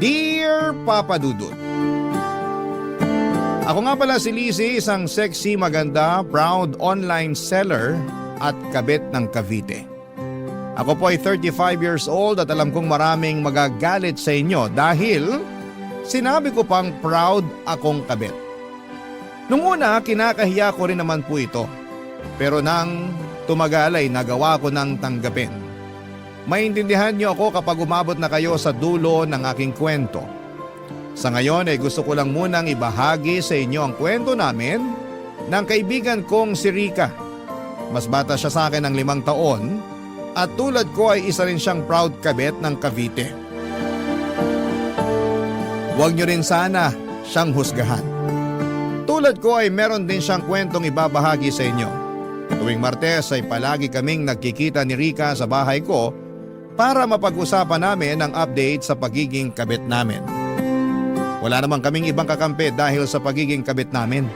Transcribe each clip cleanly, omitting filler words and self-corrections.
Dear Papa Dudut, ako nga pala si Lizzie, isang sexy, maganda, proud online seller at kabit ng Cavite. Ako po ay 35 years old at alam kong maraming magagalit sa inyo dahil sinabi ko pang proud akong kabit. Nung una, kinakahiya ko rin naman po ito. Pero nang tumagal ay nagawa ko ng tanggapin. Maintindihan niyo ako kapag umabot na kayo sa dulo ng aking kwento. Sa ngayon ay gusto ko lang munang ibahagi sa inyo ang kwento namin ng kaibigan kong si Rica. Mas bata siya sa akin ng 5 taon at tulad ko ay isa rin siyang proud kabit ng Cavite. Huwag niyo rin sana siyang husgahan. Tulad ko ay meron din siyang kwentong ibabahagi sa inyo. Tuwing Martes ay palagi kaming nagkikita ni Rica sa bahay ko para mapag-usapan namin ang update sa pagiging kabit namin. Wala naman kaming ibang kakampi dahil sa pagiging kabit namin.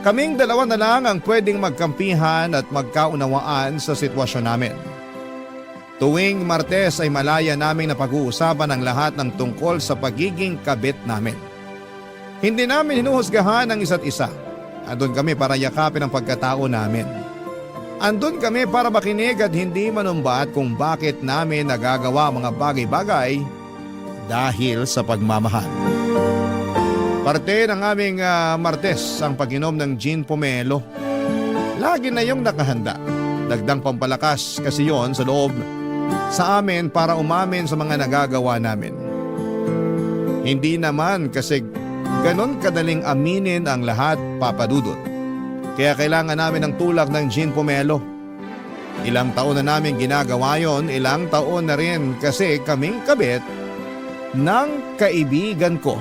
Kaming dalawa na lang ang pwedeng magkampihan at magkaunawaan sa sitwasyon namin. Tuwing Martes ay malaya naming napag-uusapan ang lahat ng tungkol sa pagiging kabit namin. Hindi namin hinuhusgahan ang isa't isa. Andun kami para yakapin ang pagkatao namin. Andun kami para makinig at hindi manumbat kung bakit namin nagagawa mga bagay-bagay dahil sa pagmamahal. Parte ng aming Martes ang pag-inom ng gin pomelo. Lagi na yung nakahanda. Dagdang pampalakas kasi yon sa loob sa amin para umamin sa mga nagagawa namin. Hindi naman kasi ganon kadaling aminin ang lahat, Papa Dudut. Kaya kailangan namin ng tulak ng gin pomelo. Ilang taon na namin ginagawa yon, ilang taon na rin kasi kaming kabit ng kaibigan ko.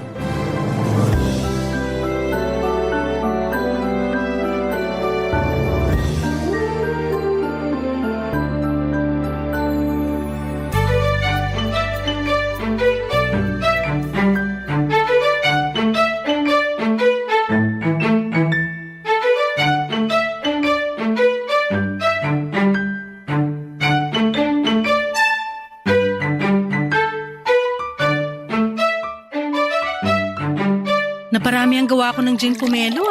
Naparami ang gawa ko ng gin pomelo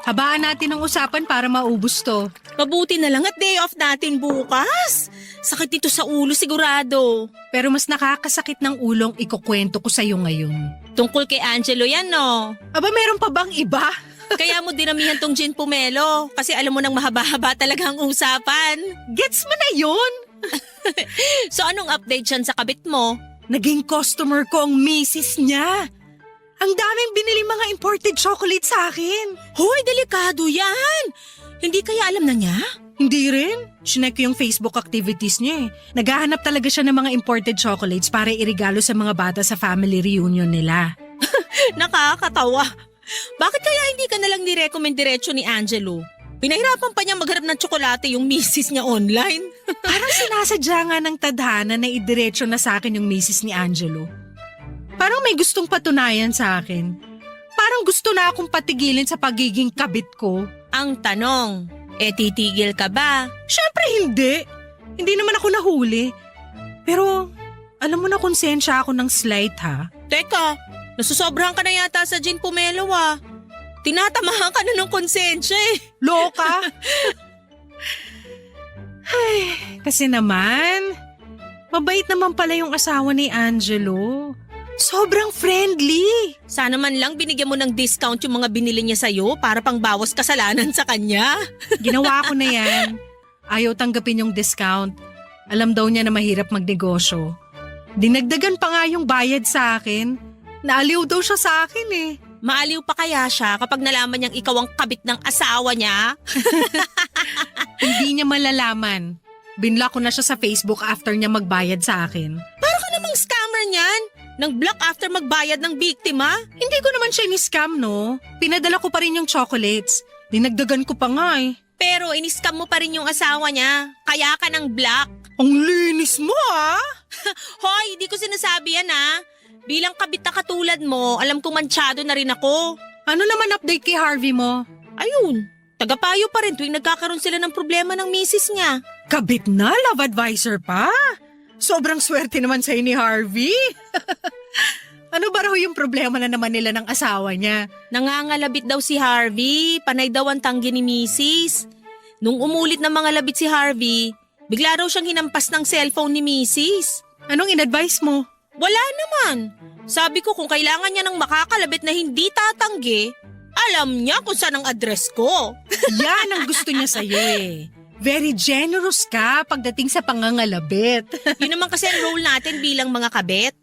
Habaan natin ang usapan para maubos to. Mabuti na lang at day off natin bukas. Sakit dito sa ulo sigurado. Pero mas nakakasakit ng ulong ikukwento ko sa'yo ngayon. Tungkol kay Angelo yan, no? Aba, meron pa bang iba? Kaya mo dinamihan tong gin pomelo kasi alam mo nang mahaba-haba talaga ang usapan. Gets mo na yun? So anong update dyan sa kabit mo? Naging customer ko ang misis niya. Ang daming binili mga imported chocolate sa akin. Hoy, delikado yan. Hindi kaya alam na niya? Hindi rin. Chinek ko yung Facebook activities niya Naghahanap talaga siya ng mga imported chocolates para irigalo sa mga bata sa family reunion nila. Nakakatawa. Bakit kaya hindi ka nalang nirecommend diretso ni Angelo? Pinahirapan pa niya maghanap ng tsokolate yung misis niya online. Parang sinasadya nga ng tadhana na idiretso na sa akin yung misis ni Angelo. Parang may gustong patunayan sa akin. Parang gusto na akong patigilin sa pagiging kabit ko. Ang tanong, titigil ka ba? Syempre hindi. Hindi naman ako nahuli. Pero alam mo na konsensya ako ng slight Teka, nasusobrahan ka na yata sa gin pomelo Tinatamahan ka na ng konsensya Loka? Ay, kasi naman, mabait naman pala yung asawa ni Angelo. Sobrang friendly. Sana man lang binigyan mo ng discount yung mga binili niya sa'yo para pang bawas kasalanan sa kanya. Ginawa ko na yan. Ayaw tanggapin yung discount. Alam daw niya na mahirap magnegosyo. Dinagdagan pa nga yung bayad sa akin. Naaliw daw siya sa akin Maaliw pa kaya siya kapag nalaman niyang ikaw ang kabit ng asawa niya? Hindi niya malalaman. Binlock ko na siya sa Facebook after niya magbayad sa akin. Para ka namang scammer niyan. Nang block after magbayad ng biktima? Hindi ko naman siya ni-scam, no? Pinadala ko pa rin yung chocolates. Dinagdagan ko pa nga Pero in-scam mo pa rin yung asawa niya. Kaya ka ng block. Ang linis mo Hoy, di ko sinasabi yan Bilang kabit na katulad mo, alam kong mansyado na rin ako. Ano naman update kay Harvey mo? Ayun, tagapayo pa rin tuwing nagkakaroon sila ng problema ng misis niya. Kabit na, love advisor pa? Sobrang swerte naman sa'yo ni Harvey. Ano ba raw yung problema na naman nila ng asawa niya? Nangangalabit daw si Harvey, panay daw ang tanggi ni Mrs. Nung umulit ng mga labit si Harvey, bigla raw siyang hinampas ng cellphone ni Mrs. Anong in-advise mo? Wala naman. Sabi ko kung kailangan niya ng makakalabit na hindi tatanggi, alam niya kung saan ang address ko. Yan ang gusto niya sa'yo eh. Very generous ka pagdating sa pangangalabit. Yun naman kasi ang role natin bilang mga kabit.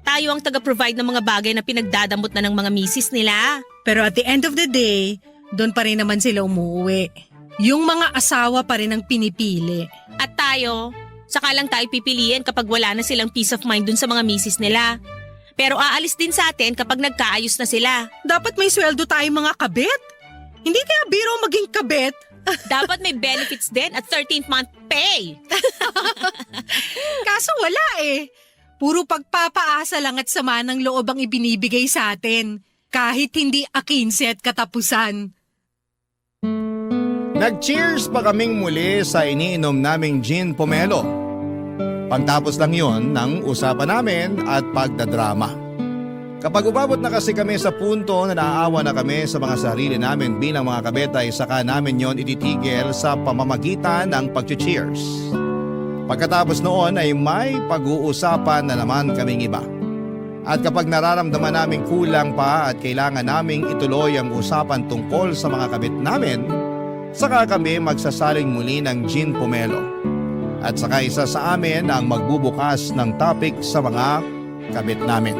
Tayo ang taga-provide ng mga bagay na pinagdadamot na ng mga misis nila. Pero at the end of the day, doon pa rin naman sila umuwi. Yung mga asawa pa rin ang pinipili. At tayo, saka lang tayo pipiliin kapag wala na silang peace of mind dun sa mga misis nila. Pero aalis din sa atin kapag nagkaayos na sila. Dapat may sweldo tayong mga kabit. Hindi kaya biro maging kabit. Dapat may benefits din at 13th month pay. Kaso wala eh. Puro pagpapaasa lang at sama ng loob ang ibinibigay sa atin. Kahit hindi A15 at katapusan. Nag-cheers pa kaming muli sa iniinom naming gin pomelo. Pagtapos lang yon ng usapan namin at pagdadrama. Kapag umabot na kasi kami sa punto na naaawa na kami sa mga sarili namin bilang mga kabetay, saka namin yon ititigil sa pamamagitan ng pag-cheers. Pagkatapos noon ay may pag-uusapan na naman kaming iba. At kapag nararamdaman namin kulang pa at kailangan naming ituloy ang usapan tungkol sa mga kabit namin, saka kami magsasaling muli ng gin pomelo. At saka isa sa amin ang magbubukas ng topic sa mga kabit namin.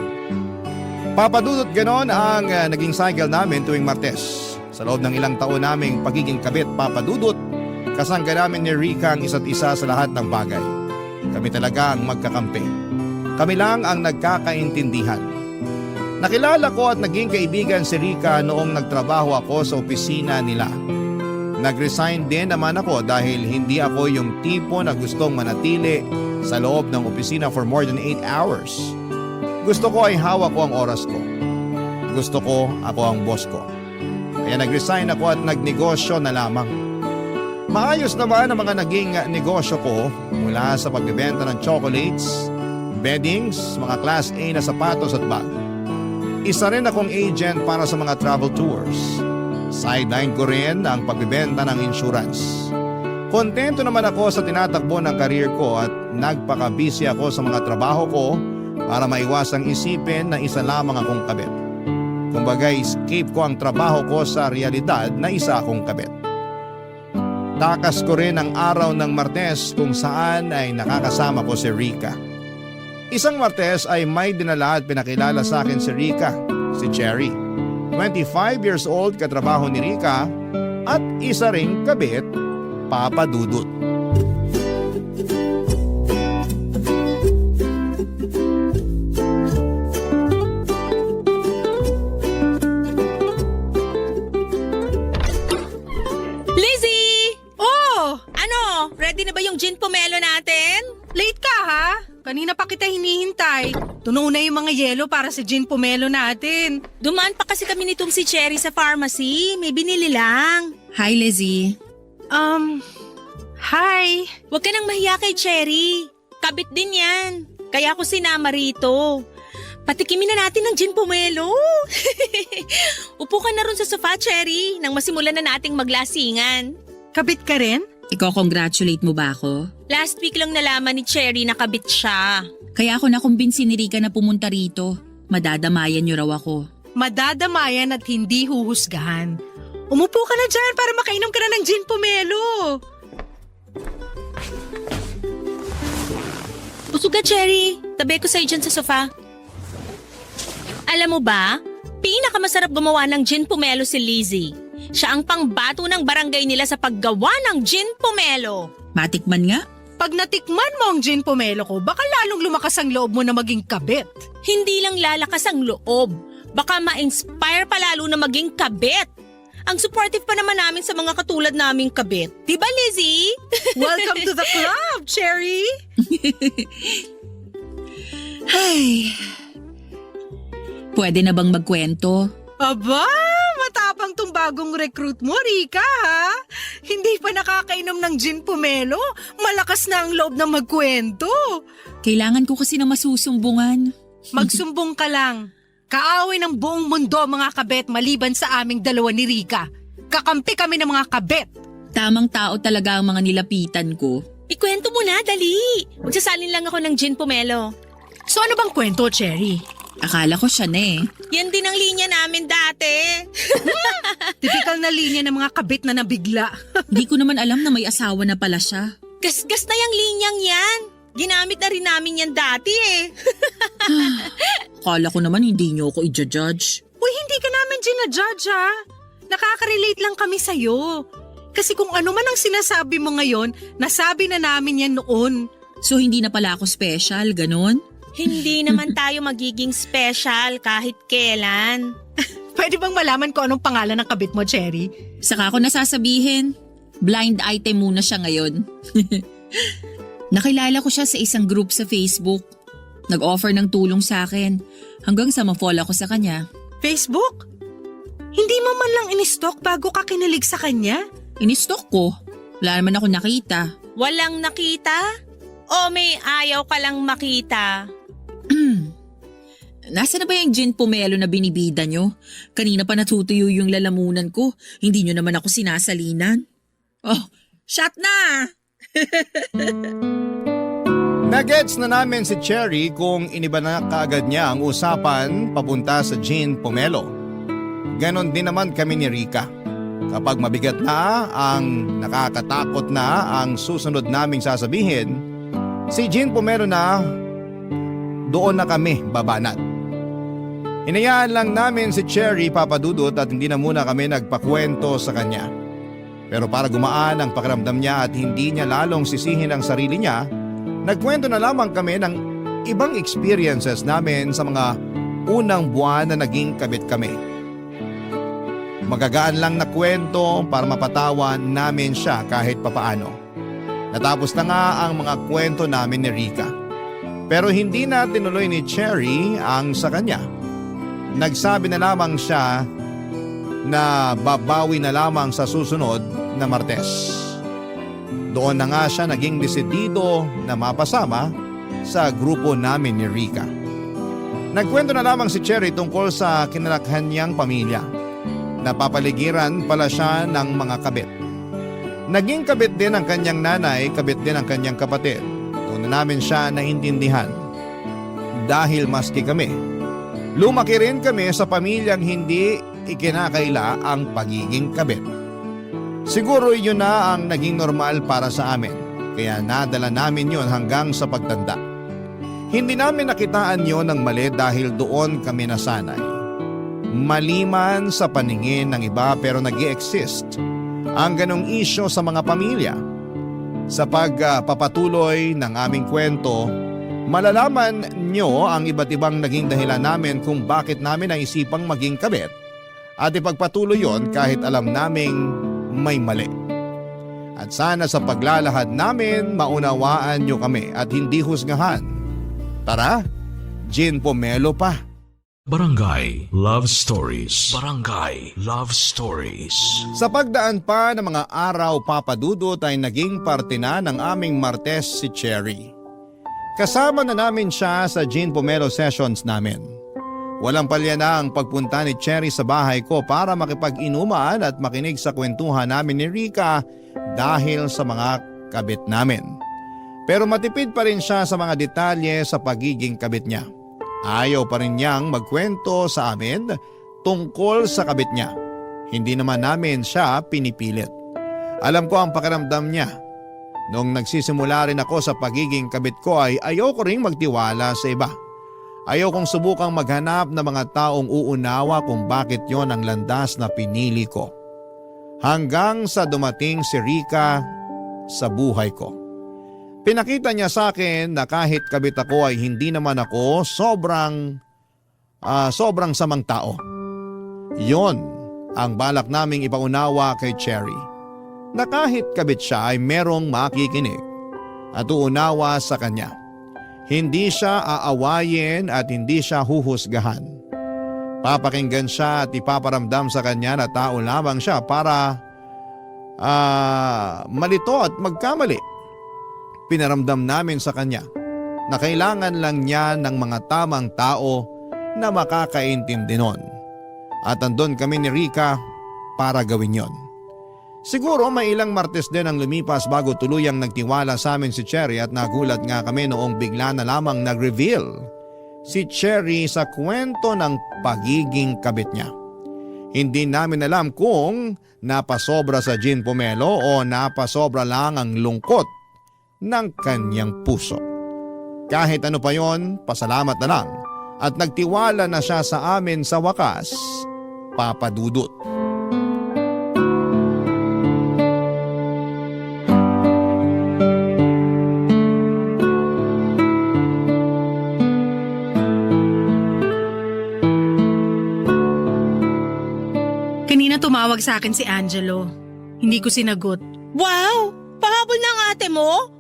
Papadudot ganon ang naging cycle namin tuwing Martes. Sa loob ng ilang taon naming pagiging kabit papadudot, kasangga namin ni Rika ang isa't isa sa lahat ng bagay. Kami talaga ang magkakampi. Kami lang ang nagkakaintindihan. Nakilala ko at naging kaibigan si Rika noong nagtrabaho ako sa opisina nila. Nag-resign din naman ako dahil hindi ako yung tipo na gustong manatili sa loob ng opisina for more than 8 hours. Gusto ko ay hawak ko ang oras ko. Gusto ko ako ang boss ko. Kaya nag-resign ako at nagnegosyo na lamang. Maayos naman ang mga naging negosyo ko mula sa pagbebenta ng chocolates, beddings, mga class A na sapatos at bag. Isa rin akong agent para sa mga travel tours. Sideline ko rin ang pagbebenta ng insurance. Kontento naman ako sa tinatakbo ng career ko at nagpaka-busy ako sa mga trabaho ko para maiwasang isipin na isa lamang akong kabit. Kumbaga, escape ko ang trabaho ko sa realidad na isa akong kabit. Takas ko rin ang araw ng Martes kung saan ay nakakasama ko si Rika. Isang Martes ay may dinala at pinakilala sa akin si Rika, si Cherry. 25 years old katrabaho ni Rika at isa ring kabit, Papa Dudut. Lizzie! Oh! Ano? Ready na ba yung gin pomelo natin? Late ka ha? Kanina pa kita hinihintay. Tunaw na yung mga yelo para sa gin pomelo natin. Dumaan pa kasi kami nitong si Cherry sa pharmacy. May binili lang. Hi, Lizzie. Hi. Huwag ka nang mahiya kay Cherry. Kabit din yan. Kaya ako sinama rito. Patikimin na natin ng gin pomelo. Upo ka na ron sa sofa, Cherry, nang masimulan na nating maglasingan. Kabit ka rin? Iko-congratulate mo ba ako? Last week lang nalaman ni Cherry na kabit siya. Kaya ako nakumbinsi ni Rika na pumunta rito. Madadamayan niyo raw ako. Madadamayan at hindi huhusgahan. Umupo ka na dyan para makainom ka na ng gin pomelo. Busog ka, Cherry. Tabi ko sa'yo dyan sa sofa. Alam mo ba, pinakamasarap gumawa ng gin pomelo si Lizzie. Siya ang pangbato ng barangay nila sa paggawa ng gin pomelo. Matikman nga. Pag natikman mo ang gin pomelo ko, baka lalong lumakas ang loob mo na maging kabit. Hindi lang lalakas ang loob, baka ma-inspire pa lalo na maging kabit. Ang supportive pa naman namin sa mga katulad naming kabit. Diba, Lizzie? Welcome to the club, Cherry! Ay. Pwede na bang magkwento? Aba, matapang tong bagong recruit mo, Rika, ha? Hindi pa nakakainom ng gin pomelo, malakas na ang loob na magkwento. Kailangan ko kasi na masusumbungan. Magsumbong ka lang. Kaaway ng buong mundo mga kabet maliban sa aming dalawa ni Rika. Kakampi kami ng mga kabet. Tamang tao talaga ang mga nilapitan ko. Ikwento mo na, dali. Magsasalin lang ako ng gin pomelo. So ano bang kwento, Cherry? Akala ko siya na eh. Yan din ang linya namin dati. Typical na linya ng mga kabet na nabigla. Hindi ko naman alam na may asawa na pala siya. Gasgas na yung linyang yan. Ginamit na rin namin yan dati eh. Akala ko naman hindi niyo ako i-judge. Uy, hindi ka namin ginajudge ha. Nakaka-relate lang kami sa'yo. Kasi kung ano man ang sinasabi mo ngayon, nasabi na namin yan noon. So hindi na pala ako special, ganon? Hindi naman tayo magiging special kahit kailan. Pwede bang malaman ko anong pangalan ng kabit mo, Cherry? Saka ko nasasabihin, blind item muna siya ngayon. Nakilala ko siya sa isang group sa Facebook. Nag-offer ng tulong sa akin hanggang sa ma-fall ako sa kanya. Facebook? Hindi mo man lang in-stalk bago ka kinilig sa kanya? Inistalk ko. Wala naman ako nakita. Walang nakita? O may ayaw ka lang makita? Nasa na ba yung gin pomelo na binibida nyo? Kanina pa natutuyo yung lalamunan ko. Hindi nyo naman ako sinasalinan. Oh, shot na! Nagets na namin si Cherry kung iniba na kaagad niya ang usapan papunta sa gin pomelo. Ganon din naman kami ni Rika. Kapag mabigat na ang nakakatakot na ang susunod naming sasabihin, si gin pomelo na doon na kami babanat. Hinayaan lang namin si Cherry papadudot at hindi na muna kami nagpakwento sa kanya. Pero para gumaan ang pakiramdam niya at hindi niya lalong sisihin ang sarili niya, nagkwento na lamang kami ng ibang experiences namin sa mga unang buwan na naging kabit kami. Magagaan lang na kwento para mapatawa namin siya kahit papaano. Natapos na nga ang mga kwento namin ni Rika. Pero hindi na tinuloy ni Cherry ang sa kanya. Nagsabi na lamang siya na babawi na lamang sa susunod na Martes. Doon na nga siya naging desidido na mapasama sa grupo namin ni Rika. Nagkwento na lamang si Cherry tungkol sa kinalakhan niyang pamilya. Napapaligiran pala siya ng mga kabit. Naging kabit din ang kanyang nanay, kabit din ang kanyang kapatid. Doon na namin siya naintindihan. Dahil maski kami, lumaki rin kami sa pamilyang hindi ikinakaila ang pagiging kabit. Siguro yun na ang naging normal para sa amin, kaya nadala namin yun hanggang sa pagtanda. Hindi namin nakitaan yun ng mali dahil doon kami nasanay. Maliman sa paningin ng iba pero nag-i-exist ang ganong isyo sa mga pamilya. Sa pagpapatuloy ng aming kwento, malalaman nyo ang iba't ibang naging dahilan namin kung bakit namin naisipang maging kabit at ipagpatuloy yon kahit alam naming may mali. At sana sa paglalahad namin maunawaan nyo kami at hindi husgahan. Tara, gin pomelo pa. Barangay Love Stories. Barangay Love Stories. Sa pagdaan pa ng mga araw papadudot ay naging parte na ng aming Martes si Cherry. Kasama na namin siya sa gin pomelo sessions namin. Walang palya na ang pagpunta ni Cherry sa bahay ko para makipag-inuman at makinig sa kwentuhan namin ni Rika dahil sa mga kabit namin. Pero matipid pa rin siya sa mga detalye sa pagiging kabit niya. Ayaw pa rin niyang magkwento sa amin tungkol sa kabit niya. Hindi naman namin siya pinipilit. Alam ko ang pakiramdam niya. Noong nagsisimula rin ako sa pagiging kabit ko ay ayaw ko ring magtiwala sa iba. Ayaw kong subukang maghanap ng mga taong uunawa kung bakit yon ang landas na pinili ko. Hanggang sa dumating si Rika sa buhay ko. Pinakita niya sa akin na kahit kabit ako ay hindi naman ako sobrang samang tao. Yon ang balak naming ipaunawa kay Cherry. Na kahit kabit siya ay merong makikinig at uunawa sa kanya. Hindi siya aawayin at hindi siya huhusgahan. Papakinggan siya at ipaparamdam sa kanya na tao lamang siya para malito at magkamali. Pinaramdam namin sa kanya na kailangan lang niya ng mga tamang tao na makakaintindi nun. At andun kami ni Rica para gawin yon. Siguro may ilang Martes din ang lumipas bago tuluyang nagtiwala sa amin si Cherry at nagulat nga kami noong bigla na lamang nag-reveal si Cherry sa kwento ng pagiging kabit niya. Hindi namin alam kung napasobra sa gin pomelo o napasobra lang ang lungkot ng kanyang puso. Kahit ano pa yon, pasalamat na lang at nagtiwala na siya sa amin sa wakas, Papa Dudut. Kanina tumawag sa akin si Angelo. Hindi ko sinagot. Wow! Pahabol ng ate mo?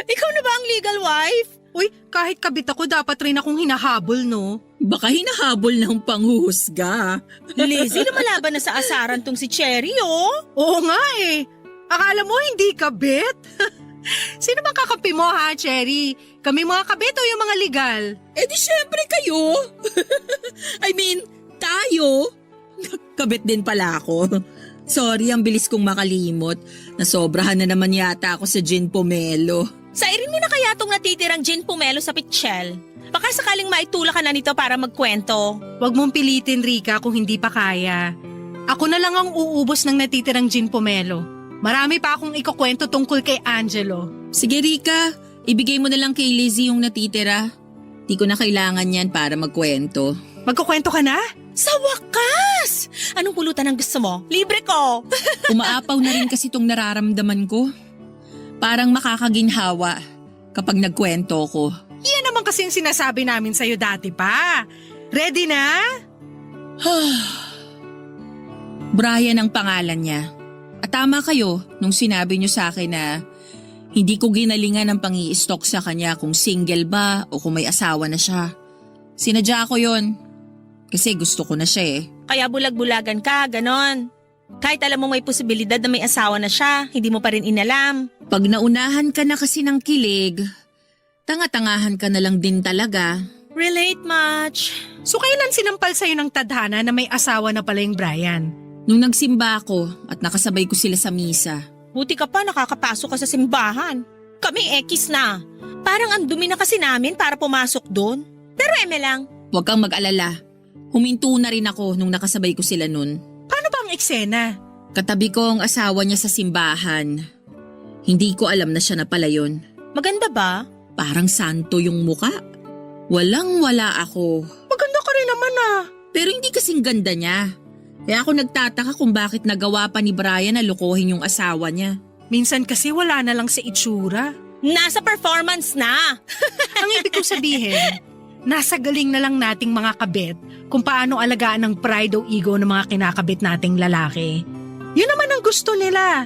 Ikaw na ba ang legal wife? Uy, kahit kabit ako dapat rin akong hinahabol, no? Baka hinahabol ng panghuhusga. Lizzie, lumalaban na sa asaran tong si Cherry, oh. Oo nga eh. Akala mo hindi kabit? Sino bang kakampi mo ha, Cherry? Kami mga kabit o yung mga legal? Eh di syempre kayo. I mean, tayo. Kabit din pala ako. Sorry, ang bilis kong makalimot. Nasobrahan na naman yata ako sa gin pomelo. Sairin mo na kaya tong natitirang gin pomelo sa pitchel. Baka sakaling maitula ka na nito para magkwento. Huwag mong pilitin, Rica, kung hindi pa kaya. Ako na lang ang uubos ng natitirang gin pomelo. Marami pa akong ikukwento tungkol kay Angelo. Sige Rica, ibigay mo na lang kay Lizzie yung natitira. Di ko na kailangan yan para magkwento. Magkukwento ka na? Sa wakas! Anong pulutan ang gusto mo? Libre ko! Umaapaw na rin kasi itong nararamdaman ko. Parang makakaginhawa kapag nagkwento ko. Yan naman kasi yung sinasabi namin sa'yo dati pa. Ready na? Brian ang pangalan niya. At tama kayo nung sinabi niyo sa akin na hindi ko ginalingan ng pang-i-stalk sa kanya kung single ba o kung may asawa na siya. Sinadya ko yon kasi gusto ko na siya eh. Kaya bulag-bulagan ka, ganon. Kahit alam mo may posibilidad na may asawa na siya, hindi mo pa rin inalam. Pag naunahan ka na kasi ng kilig, tanga-tangahan ka na lang din talaga. Relate much. So kailan sinampal sa'yo ng tadhana na may asawa na pala yung Brian? Nung nagsimba ako at nakasabay ko sila sa misa. Buti ka pa nakakapasok ka sa simbahan. Kami ekis na. Parang ang dumi na kasi namin para pumasok doon. Pero eme lang. Huwag kang mag-alala. Huminto na rin ako nung nakasabay ko sila nun. Paano ba ang eksena? Katabi ko ang asawa niya sa simbahan. Hindi ko alam na siya na pala yun. Maganda ba? Parang santo yung muka. Walang-wala ako. Maganda ka rin naman ah. Pero hindi kasing ganda niya. Kaya ako nagtataka kung bakit nagawa pa ni Brian na lokohin yung asawa niya. Minsan kasi wala na lang sa itsura. Nasa performance na. Ang ibig kong sabihin, nasa galing na lang nating mga kabit kung paano alagaan ng pride o ego ng mga kinakabit nating lalaki. Yun naman ang gusto nila.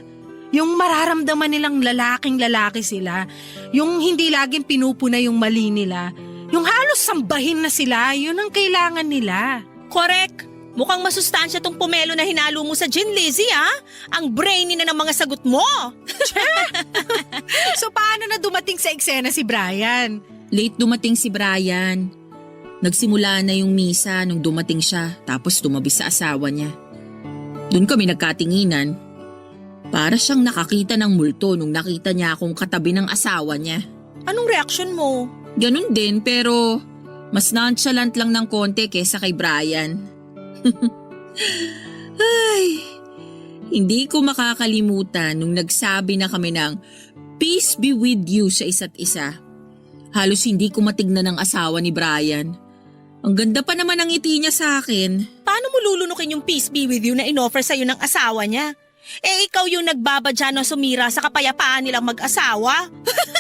Yung mararamdaman nilang lalaking-lalaki sila. Yung hindi laging pinupuna yung mali nila. Yung halos sambahin na sila, yun ang kailangan nila. Correct. Mukhang masustansya tong pomelo na hinalo mo sa gin, Lizzie, ah. Ang brainy na ng mga sagot mo. So paano na dumating sa eksena si Brian? Late dumating si Brian. Nagsimula na yung misa nung dumating siya tapos tumabi sa asawa niya. Doon kami nagkatinginan. Para siyang nakakita ng multo nung nakita niya akong katabi ng asawa niya. Anong reaksyon mo? Ganun din pero mas nonchalant lang ng konti kesa kay Brian. Ay, hindi ko makakalimutan nung nagsabi na kami ng peace be with you sa isa't isa. Halos hindi ko matignan ang asawa ni Brian. Ang ganda pa naman ang ngiti niya sa akin. Paano mo lulunukin yung peace be with you na inoffer sa'yo ng asawa niya? Eh ikaw yung nagbabadya na sumira sa kapayapaan nilang mag-asawa?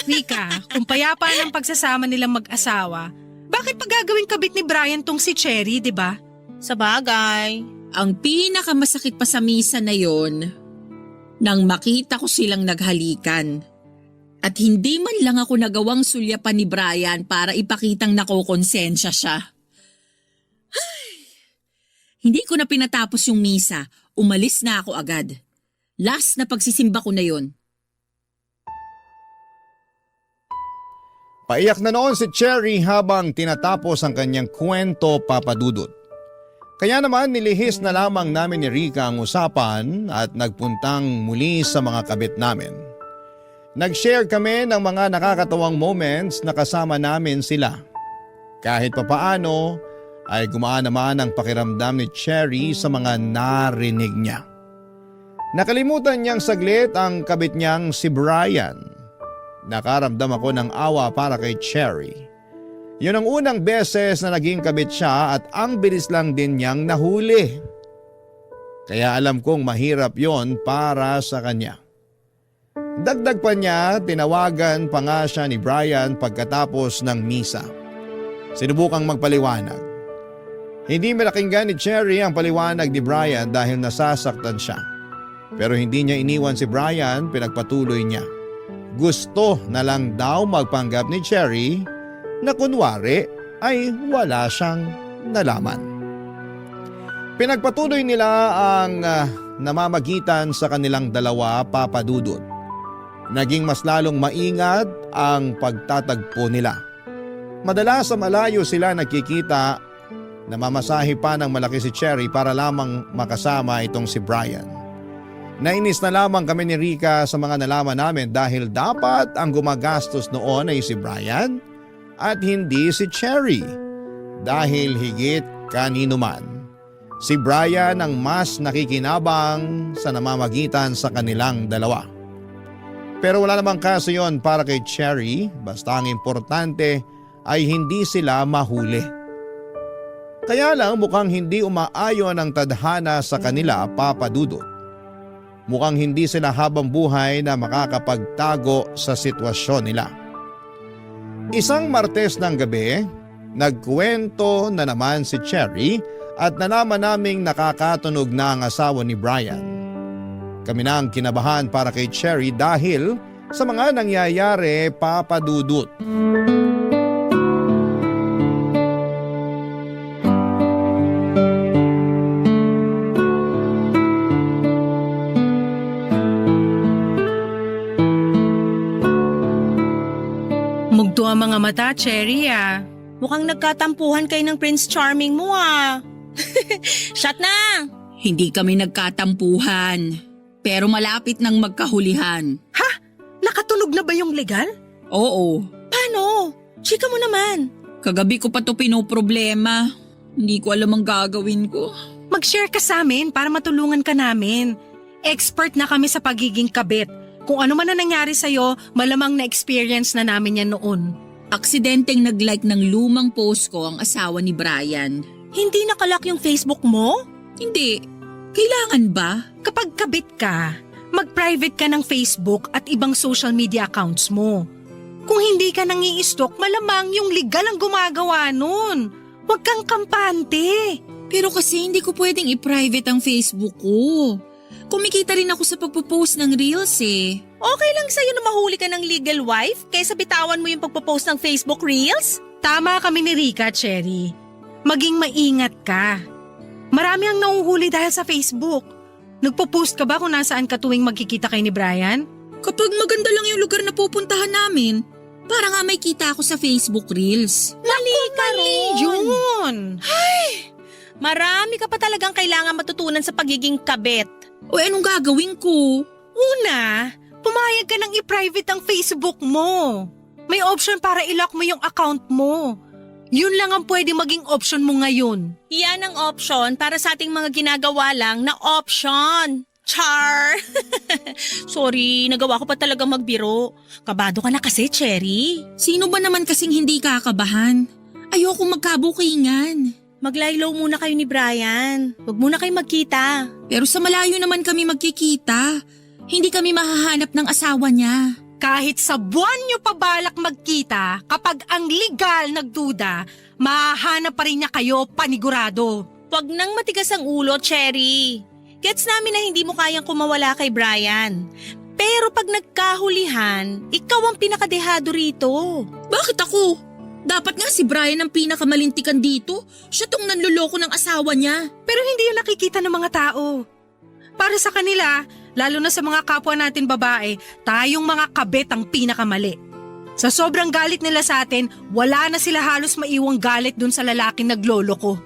Rika, kung payapaan ang pagsasama nilang mag-asawa, bakit pa gagawing kabit ni Brian tong si Cherry, di ba? Sa bagay. Ang pinakamasakit pa sa misa na yon, nang makita ko silang naghalikan. At hindi man lang ako nagawang sulyapan ni Brian para ipakitang nakokonsensya siya. Ay, hindi ko na pinatapos yung misa, umalis na ako agad. Last na pagsisimba ko na yon. Paiyak na noon si Cherry habang tinatapos ang kanyang kwento, Papa Dudut. Kaya naman nilihis na lamang namin ni Rica ang usapan at nagpuntang muli sa mga kabit namin. Nag-share kami ng mga nakakatawang moments na kasama namin sila. Kahit papaano ay gumaan naman ang pakiramdam ni Cherry sa mga narinig niya. Nakalimutan niyang saglit ang kabit niyang si Brian. Nakaramdam ako ng awa para kay Cherry. Yun ang unang beses na naging kabit siya at ang bilis lang din niyang nahuli. Kaya alam kong mahirap yon para sa kanya. Dagdag pa niya, tinawagan pa nga siya ni Brian pagkatapos ng misa. Sinubukang magpaliwanag. Hindi malakinggan ni Cherry ang paliwanag ni Brian dahil nasasaktan siya. Pero hindi niya iniwan si Brian, pinagpatuloy niya. Gusto na lang daw magpanggap ni Cherry na kunwari ay wala siyang nalaman. Pinagpatuloy nila ang namamagitan sa kanilang dalawa, Papa Dudut. Naging mas lalong maingat ang pagtatagpo nila. Madalas sa malayo sila nagkikita, namamasahe pa ng malaki si Cherry para lamang makasama itong si Brian. Nainis na lamang kami ni Rica sa mga nalaman namin dahil dapat ang gumagastos noon ay si Brian at hindi si Cherry. Dahil higit kanino man, si Brian ang mas nakikinabang sa namamagitan sa kanilang dalawa. Pero wala namang kaso yon para kay Cherry, basta ang importante ay hindi sila mahuli. Kaya lang mukhang hindi umaayon ang tadhana sa kanila, Papa Dudut. Mukhang hindi sila habang buhay na makakapagtago sa sitwasyon nila. Isang Martes ng gabi, nagkwento na naman si Cherry at nalaman naming nakakatunog na ang asawa ni Brian. Kami na ang kinabahan para kay Cherry dahil sa mga nangyayari, Papa Dudut. Mugto ang mga mata, Cherry ah. Mukhang nagkatampuhan kayo ng Prince Charming mo ah. Shut na! Hindi kami nagkatampuhan. Pero malapit nang magkahulihan. Nakatunog na ba yung legal? Oo, Paano? Chika mo naman. kagabi ko pa to pinoproblema. Hindi ko alam ang gagawin ko. Mag-share ka sa amin para matulungan ka namin. Expert na kami sa pagiging kabit. Kung ano man na nangyari sa'yo, malamang na-experience na namin yan noon. Aksidenteng nag-like ng lumang post ko ang asawa ni Brian. Hindi nakalock yung Facebook mo? Hindi. Kailangan ba? Kapag kabit ka, mag-private ka ng Facebook at ibang social media accounts mo. Kung hindi ka nang i-stalk, malamang yung legal ang gumagawa nun. Huwag kang kampante. Pero kasi hindi ko pwedeng i-private ang Facebook ko. Kumikita rin ako sa pagpo-post ng reels eh. Okay lang sa'yo na mahuli ka ng legal wife kaysa bitawan mo yung pagpo-post ng Facebook Reels? Tama kami ni Rica, Cherry. Maging maingat ka. Marami ang nahuhuli dahil sa Facebook. Nagpo-post ka ba kung nasaan ka tuwing magkikita kay ni Brian? Kapag maganda lang yung lugar na pupuntahan namin, para nga may kita ako sa Facebook Reels. Mali ka ron. Yun! Marami ka pa talagang kailangan matutunan sa pagiging kabit. O anong gagawin ko? Una, pumayag ka nang i-private ang Facebook mo. May option para i-lock mo yung account mo. Yun lang ang pwede maging option mo ngayon. Yan ang option para sa ating mga ginagawa lang na option. Char! Sorry, nagawa ko pa talaga magbiro. Kabado ka na kasi, Cherry. Sino ba naman kasing hindi kakabahan? Ayoko magkabukingan. Maglaylo muna kayo ni Brian. Huwag muna kayo magkita. Pero sa malayo naman kami magkikita. Hindi kami mahahanap ng asawa niya. Kahit sa buwan nyo pabalak magkita, kapag ang legal nagduda, mahahanap pa rin niya kayo panigurado. Huwag nang matigas ang ulo, Cherry. Gets namin na hindi mo kayang kumawala kay Brian. Pero pag nagkahulihan, ikaw ang pinakadehado rito. Bakit ako? Dapat nga si Brian ang pinakamalintikan dito. Siya tong nanloloko ng asawa niya. Pero hindi yun nakikita ng mga tao. Para sa kanila, lalo na sa mga kapwa natin babae, tayong mga kabit ang pinakamali. Sa sobrang galit nila sa atin, wala na sila halos maiwang galit dun sa lalaking naglolo ko.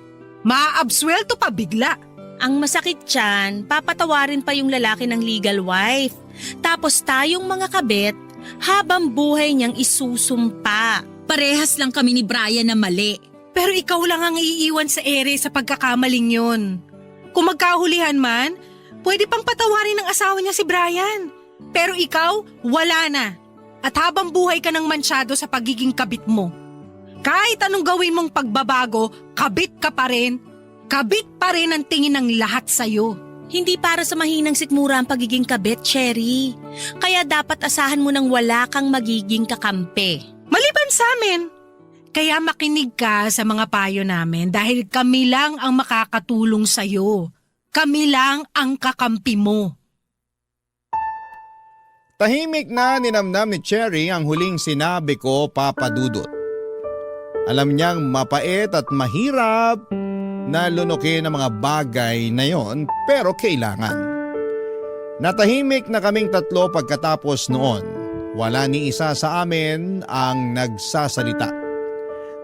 Maaabswelto pa bigla. Ang masakit dyan, papatawarin pa yung lalaki ng legal wife. Tapos tayong mga kabit, habang buhay niyang isusumpa. Parehas lang kami ni Brian na mali. Pero ikaw lang ang iiwan sa ere sa pagkakamaling yun. Kung magkahulihan man, pwede pang patawarin ng asawa niya si Brian. Pero ikaw, wala na. At habang buhay ka ng mansyado sa pagiging kabit mo. Kahit anong gawin mong pagbabago, kabit ka pa rin. Kabit pa rin ang tingin ng lahat sa'yo. Hindi para sa mahinang sikmura ang pagiging kabit, Cherry. Kaya dapat asahan mo nang wala kang magiging kakampi. Maliban sa amin. Kaya makinig ka sa mga payo namin dahil kami lang ang makakatulong sa'yo. Kami lang ang kakampi mo. Tahimik na ninamnam ni Cherry ang huling sinabi ko, Papa Dudut. Alam niyang mapait at mahirap na lunukin ang mga bagay na yon, pero kailangan. Natahimik na kaming tatlo pagkatapos noon. Wala ni isa sa amin ang nagsasalita.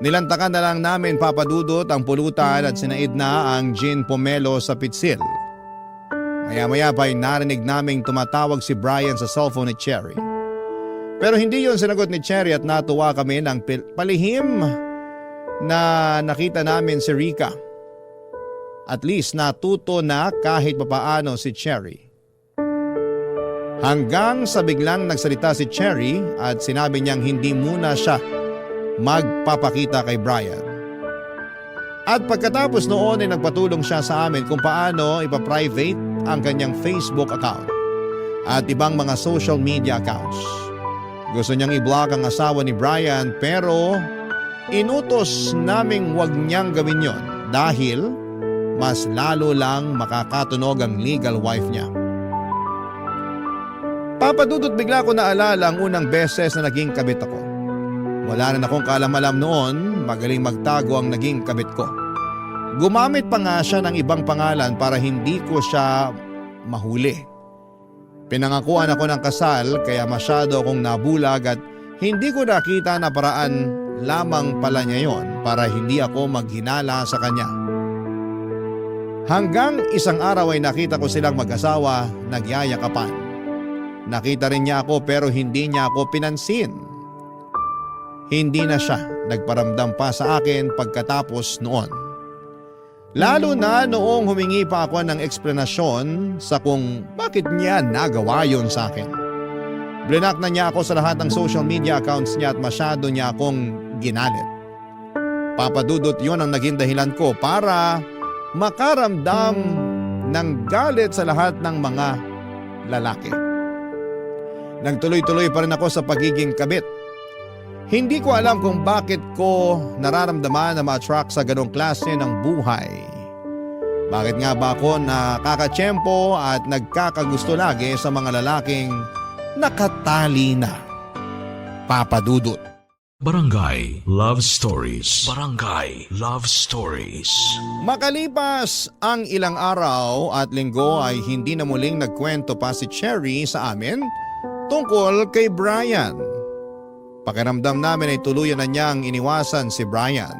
Nilantakan na lang namin, Papa Dudut, ang pulutan at sinaid na ang gin pomelo sa pitsil. Maya-maya pa'y narinig naming tumatawag si Brian sa cellphone ni Cherry. Pero hindi yon sinagot ni Cherry at natuwa kami ng palihim na nakita namin si Rika. At least natuto na kahit papaano si Cherry. Hanggang sa biglang nagsalita si Cherry at sinabi niyang hindi muna siya magpapakita kay Brian. At pagkatapos noon ay nagpatulong siya sa amin kung paano ipaprivate ang kanyang Facebook account at ibang mga social media accounts. Gusto niyang i-block ang asawa ni Brian pero inutos naming wag niyang gawin yon dahil mas lalo lang makakatunog ang legal wife niya. Papadudot bigla ko naalala ang unang beses na naging kabit ako. Wala na akong kaalam-alam noon, magaling magtago ang naging kabit ko. Gumamit pa nga siya ng ibang pangalan para hindi ko siya mahuli. Pinangakuan ako ng kasal kaya masyado akong nabulag at hindi ko nakita na paraan lamang pala niya yon para hindi ako maghinala sa kanya. Hanggang isang araw ay nakita ko silang mag-asawa nagyayakapan. Nakita rin niya ako pero hindi niya ako pinansin. Hindi na siya nagparamdam pa sa akin pagkatapos noon. Lalo na noong humingi pa ako ng eksplanasyon sa kung bakit niya nagawa yon sa akin. Blinak na niya ako sa lahat ng social media accounts niya at masyado niya akong ginalit. Papadudot yon ang naging dahilan ko para makaramdam ng galit sa lahat ng mga lalaki. Nagtuloy-tuloy pa rin ako sa pagiging kabit. Hindi ko alam kung bakit ko nararamdaman na ma-attract sa ganong klase ng buhay. Bakit nga ba ako nakakatsyempo at nagkakagusto lagi sa mga lalaking nakatali na? Papadudot. Barangay Love Stories. Barangay Love Stories. Makalipas ang ilang araw at linggo ay hindi na muling nagkwento pa si Cherry sa amin tungkol kay Brian. Pakiramdam namin ay tuluyan na niyang iniwasan si Brian.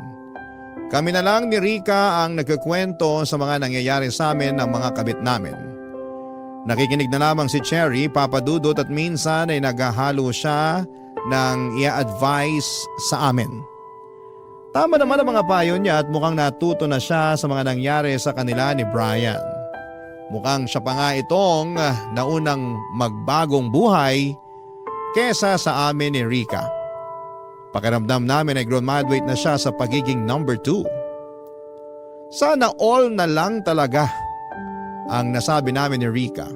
Kami na lang ni Rika ang nagkukwento sa mga nangyayari sa amin ng mga kabit namin. Nakikinig na lamang si Cherry, Papadudot, at minsan ay naghahalo siya ng i-advise sa amin. Tama naman ang mga payo niya at mukhang natuto na siya sa mga nangyari sa kanila ni Brian. Mukhang siya pa nga itong naunang magbagong buhay kesa sa amin ni Rika. Pakiramdam namin ay graduate na siya sa pagiging number 2. Sana all na lang talaga ang nasabi namin ni Rika.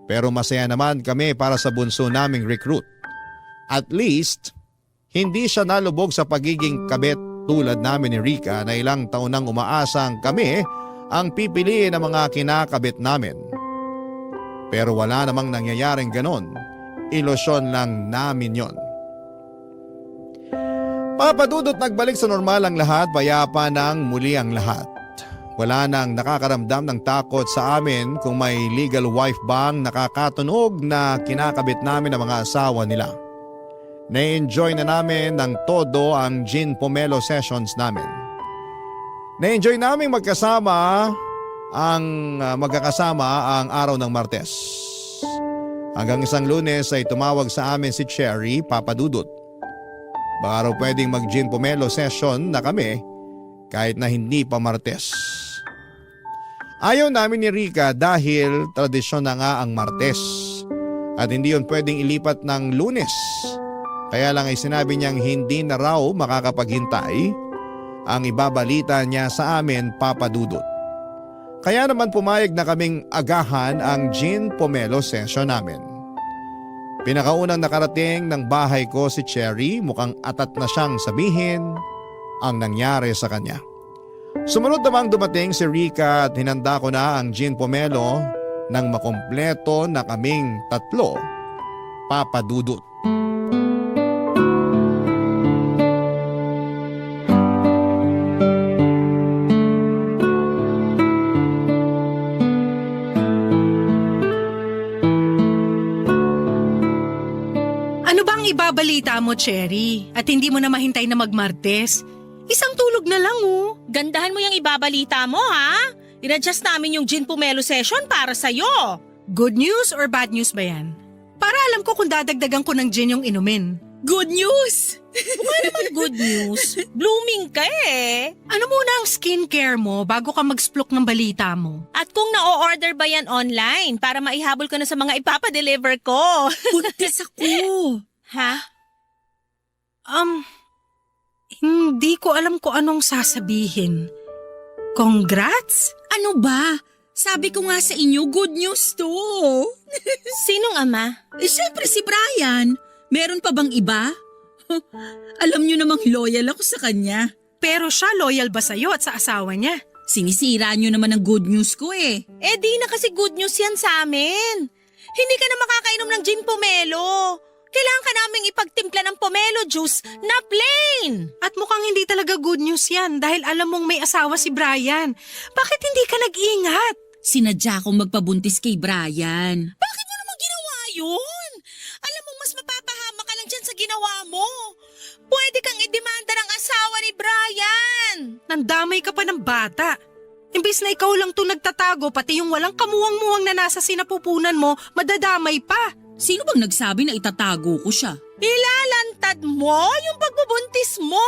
Pero masaya naman kami para sa bunso naming recruit. At least, hindi siya nalubog sa pagiging kabit tulad namin ni Rika na ilang taon nang umaasang kami ang pipiliin ng mga kinakabit namin. Pero wala namang nangyayaring ganon. Ilusyon lang namin yon. Papadudot nagbalik sa normal ang lahat, payapa nang muli ang lahat. Wala nang nakakaramdam ng takot sa amin kung may legal wife bang nakakatunog na kinakabit namin ang mga asawa nila. Na-enjoy na namin ng todo ang gin pomelo sessions namin. Na-enjoy namin magkakasama ang araw ng Martes. Hanggang isang Lunes ay tumawag sa amin si Cherry, Papa Dudut. Baka raw pwedeng mag-gin pomelo session na kami kahit na hindi pa Martes. Ayaw namin ni Rica dahil tradisyon na nga ang Martes at hindi yun pwedeng ilipat ng Lunes. Kaya lang ay sinabi niyang hindi na raw makakapaghintay ang ibabalita niya sa amin, Papa Dudut. Kaya naman pumayag na kaming agahan ang gin pomelo session namin. Pinakaunang nakarating ng bahay ko si Cherry, mukhang atat na siyang sabihin ang nangyari sa kanya. Sumunod namang dumating si Rica at hinanda ko na ang gin pomelo nang makumpleto na kaming tatlo, Papa Dudut. Ano bang ibabalita mo, Cherry? At hindi mo na mahintay na magmartes? Isang tulog na lang oh. Gandahan mo yung ibabalita mo, ha? In-adjust namin yung gin pomelo session para sa'yo. Good news or bad news ba yan? Para alam ko kung dadagdagan ko ng gin yung inumin. Good news! Good news. Blooming ka eh. Ano muna ang skincare mo bago ka mag-splok ng balita mo? At kung na-order ba yan online para maihabol ko na sa mga ipapadeliver ko? Buntis ako! Ha? Hindi ko alam kung anong sasabihin. Congrats? Ano ba? Sabi ko nga sa inyo, good news to. Sinong ama? Siyempre si Brian. Meron pa bang iba? Alam niyo namang loyal ako sa kanya. Pero siya loyal ba sa'yo at sa asawa niya? Sinisira niyo naman ang good news ko eh. Eh di na kasi good news yan sa amin. Hindi ka na makakainom ng gin pomelo. Kailangan ka naming ipagtimpla ng pomelo juice na plain. At mukhang hindi talaga good news yan dahil alam mong may asawa si Brian. Bakit hindi ka nag-ingat? Sinadya kong magpabuntis kay Brian. Bakit mo naman ginawa yun? Alam mo mas mapapahama ka lang dyan sa ginawa mo. Pwede kang idemanda ng asawa ni Brian. Nandamay ka pa ng bata. Imbis na ikaw lang to nagtatago, pati yung walang kamuwang-muwang na nasa sinapupunan mo, madadamay pa. Sino bang nagsabi na itatago ko siya? Ilalantad mo yung pagbubuntis mo?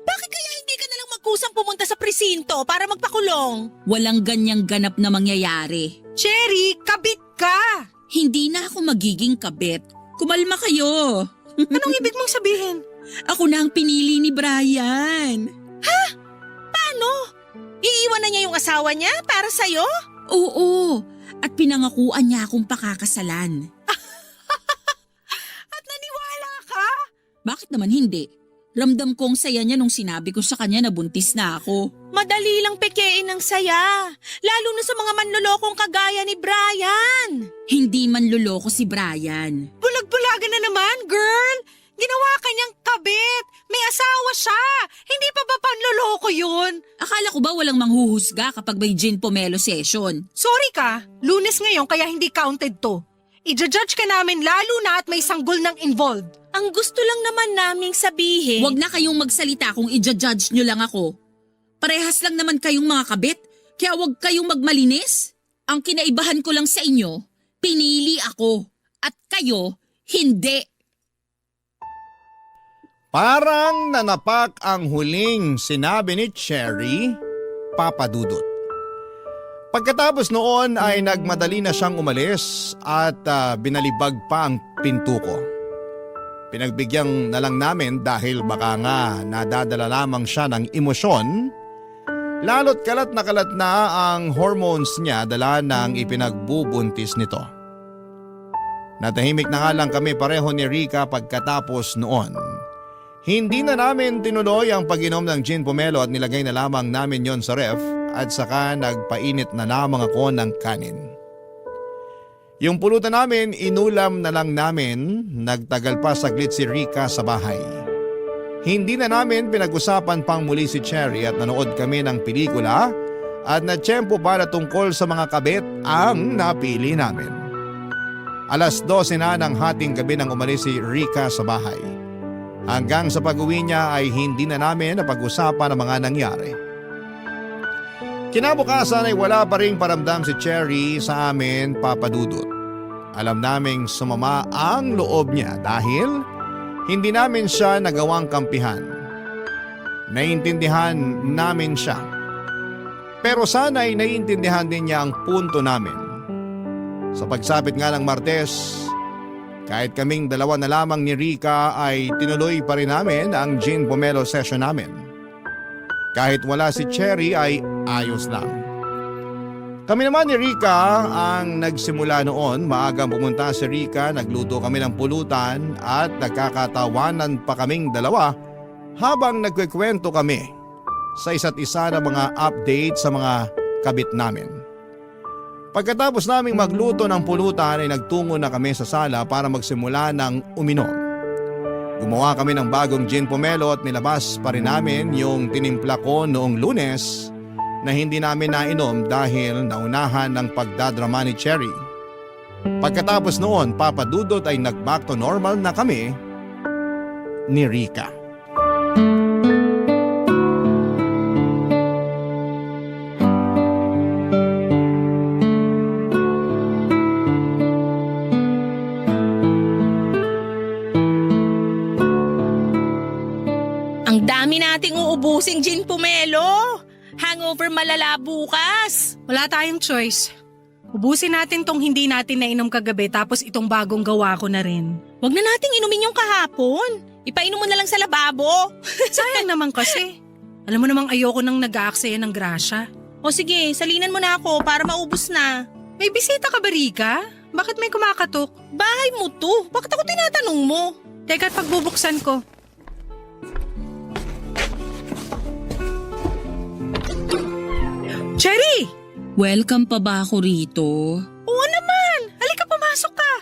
Bakit kaya hindi ka nalang magkusang pumunta sa presinto para magpakulong? Walang ganyang ganap na mangyayari. Cherry, kabit ka! Hindi na ako magiging kabit. Kumalma kayo. Anong ibig mong sabihin? Ako na ang pinili ni Brian. Paano? Iiwan na niya yung asawa niya para sa'yo? Oo, at pinangakuan niya akong pakakasalan. At naniwala ka? Bakit naman hindi? Ramdam kong saya niya nung sinabi ko sa kanya na buntis na ako. Madali lang pekein ng saya. Lalo na sa mga manlolokong kagaya ni Brian. Hindi man luloko si Brian. Bulag-bulagan na naman, girl! Ginawa ka niyang kabit! May asawa siya! Hindi pa ba panloloko yun? Akala ko ba walang manghuhusga kapag may gin pomelo session? Sorry ka, Lunes ngayon kaya hindi counted to. I-judge ka namin lalo na at may sanggol ng involved. Ang gusto lang naman naming sabihin… Huwag na kayong magsalita kung i-judge nyo lang ako. Parehas lang naman kayong mga kabit, kaya huwag kayong magmalinis. Ang kinaibahan ko lang sa inyo, pinili ako. At kayo, hindi. Parang nanapak ang huling sinabi ni Cherry, Papa Dudut. Pagkatapos noon ay nagmadali na siyang umalis at binalibag pa ang pinto ko. Pinagbigyan na lang namin dahil baka nga nadadala lamang siya ng emosyon. Lalo't kalat na ang hormones niya dala ng ipinagbubuntis nito. Natahimik na nga lang kami pareho ni Rica pagkatapos noon. Hindi na namin tinuloy ang pag-inom ng gin pomelo at nilagay na lamang namin yon sa ref at saka nagpainit na lamang ako ng kanin. Yung pulutan namin, inulam na lang namin, nagtagal pa saglit si Rica sa bahay. Hindi na namin pinag-usapan pang muli si Cherry at nanood kami ng pelikula at natsyempo para tungkol sa mga kabit ang napili namin. Alas 12 na ng hating gabi nang umalis si Rica sa bahay. Hanggang sa pag-uwi niya ay hindi na namin napag-usapan ang mga nangyari. Kinabukasan ay wala pa ring paramdam si Cherry sa amin, Papa Dudut. Alam naming sumama ang loob niya dahil hindi namin siya nagawang kampihan. Naiintindihan namin siya. Pero sana ay naiintindihan din niya ang punto namin. Sa pagsapit nga ng Martes, kahit kaming dalawa na lamang ni Rica ay tinuloy pa rin namin ang gin pomelo session namin. Kahit wala si Cherry ay ayos lang. Kami naman ni Rica ang nagsimula noon. Maagang pumunta si Rica, nagluto kami ng pulutan at nagkakatawanan pa kaming dalawa habang nagkikwento kami sa isa't isa ng mga update sa mga kabit namin. Pagkatapos naming magluto ng pulutan ay nagtungo na kami sa sala para magsimula ng uminom. Gumawa kami ng bagong gin pomelo at nilabas pa rin namin yung tinimpla ko noong Lunes na hindi namin nainom dahil naunahan ng pagdadrama ni Cherry. Pagkatapos noon, Papa Dudut ay nag-back to normal na kami ni Rica. Ang dami nating uubusing gin pomelo. Hangover malala bukas. Wala tayong choice. Ubusin natin tong hindi natin nainom kagabi tapos itong bagong gawa ko na rin. Huwag na nating inumin yung kahapon. Ipainom mo na lang sa lababo. Sayang naman kasi. Alam mo namang ayoko nang nag-aaksaya ng grasya. O sige, salinan mo na ako para maubos na. May bisita ka ba, Rica? Bakit may kumakatok? Bahay mo to. Bakit ako tinatanong mo? Teka, at pagbubuksan ko. Cherry! Welcome pa ba ako rito? Oo naman! Halika, pumasok ka!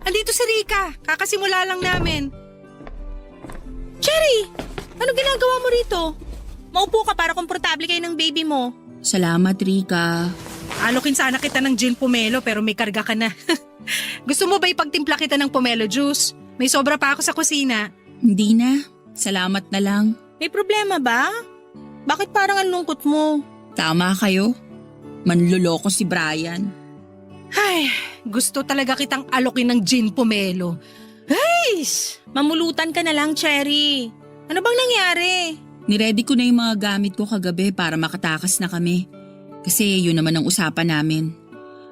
Andito si Rica. Kakasimula lang namin. Cherry, ano ginagawa mo rito? Maupo ka para komportable kayo ng baby mo. Salamat, Rica. Alokin sana kita ng gin pomelo pero may karga ka na. Gusto mo ba ipagtimpla kita ng pomelo juice? May sobra pa ako sa kusina. Hindi na. Salamat na lang. May problema ba? Bakit parang ang lungkot mo? Tama kayo. Manluloko si Brian. Ay, gusto talaga kitang alokin ng gin pomelo. Ay! Mamulutan ka na lang, Cherry. Ano bang nangyari? Niready ko na yung mga gamit ko kagabi para makatakas na kami. Kasi yun naman ang usapan namin.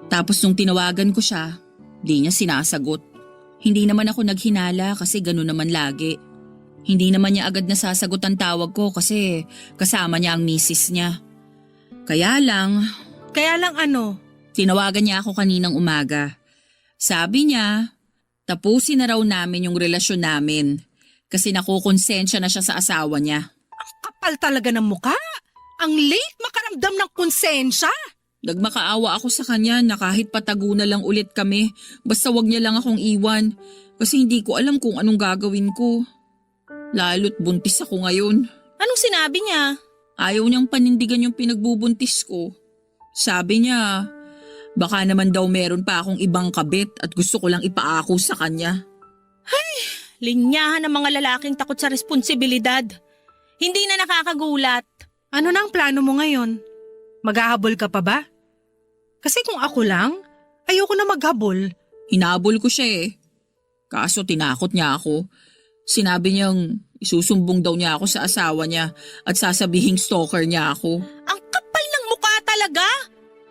Tapos nung tinawagan ko siya, di niya sinasagot. Hindi naman ako naghinala kasi gano'n naman lagi. Hindi naman niya agad nasasagot ang tawag ko kasi kasama niya ang misis niya. Kaya lang ano? tinawagan niya ako kaninang umaga. Sabi niya, tapusin na raw namin yung relasyon namin kasi nakukonsensya na siya sa asawa niya. Kapal talaga ng muka. Ang late makaramdam ng konsensya. Nagmakaawa ako sa kanya na kahit patago na lang ulit kami, basta wag niya lang akong iwan kasi hindi ko alam kung anong gagawin ko. Lalo't buntis ako ngayon. Anong sinabi niya? Ayaw niyang panindigan yung pinagbubuntis ko. Sabi niya, baka naman daw meron pa akong ibang kabit at gusto ko lang ipaako sa kanya. Linyahan ng mga lalaking takot sa responsibilidad. Hindi na nakakagulat. Ano na ang plano mo ngayon? Maghahabol ka pa ba? Kasi kung ako lang, ayoko na maghabol. Hinabol ko siya eh. Kaso tinakot niya ako. Sinabi niyang isusumbong daw niya ako sa asawa niya at sasabihing stalker niya ako. Ang kapal ng mukha talaga.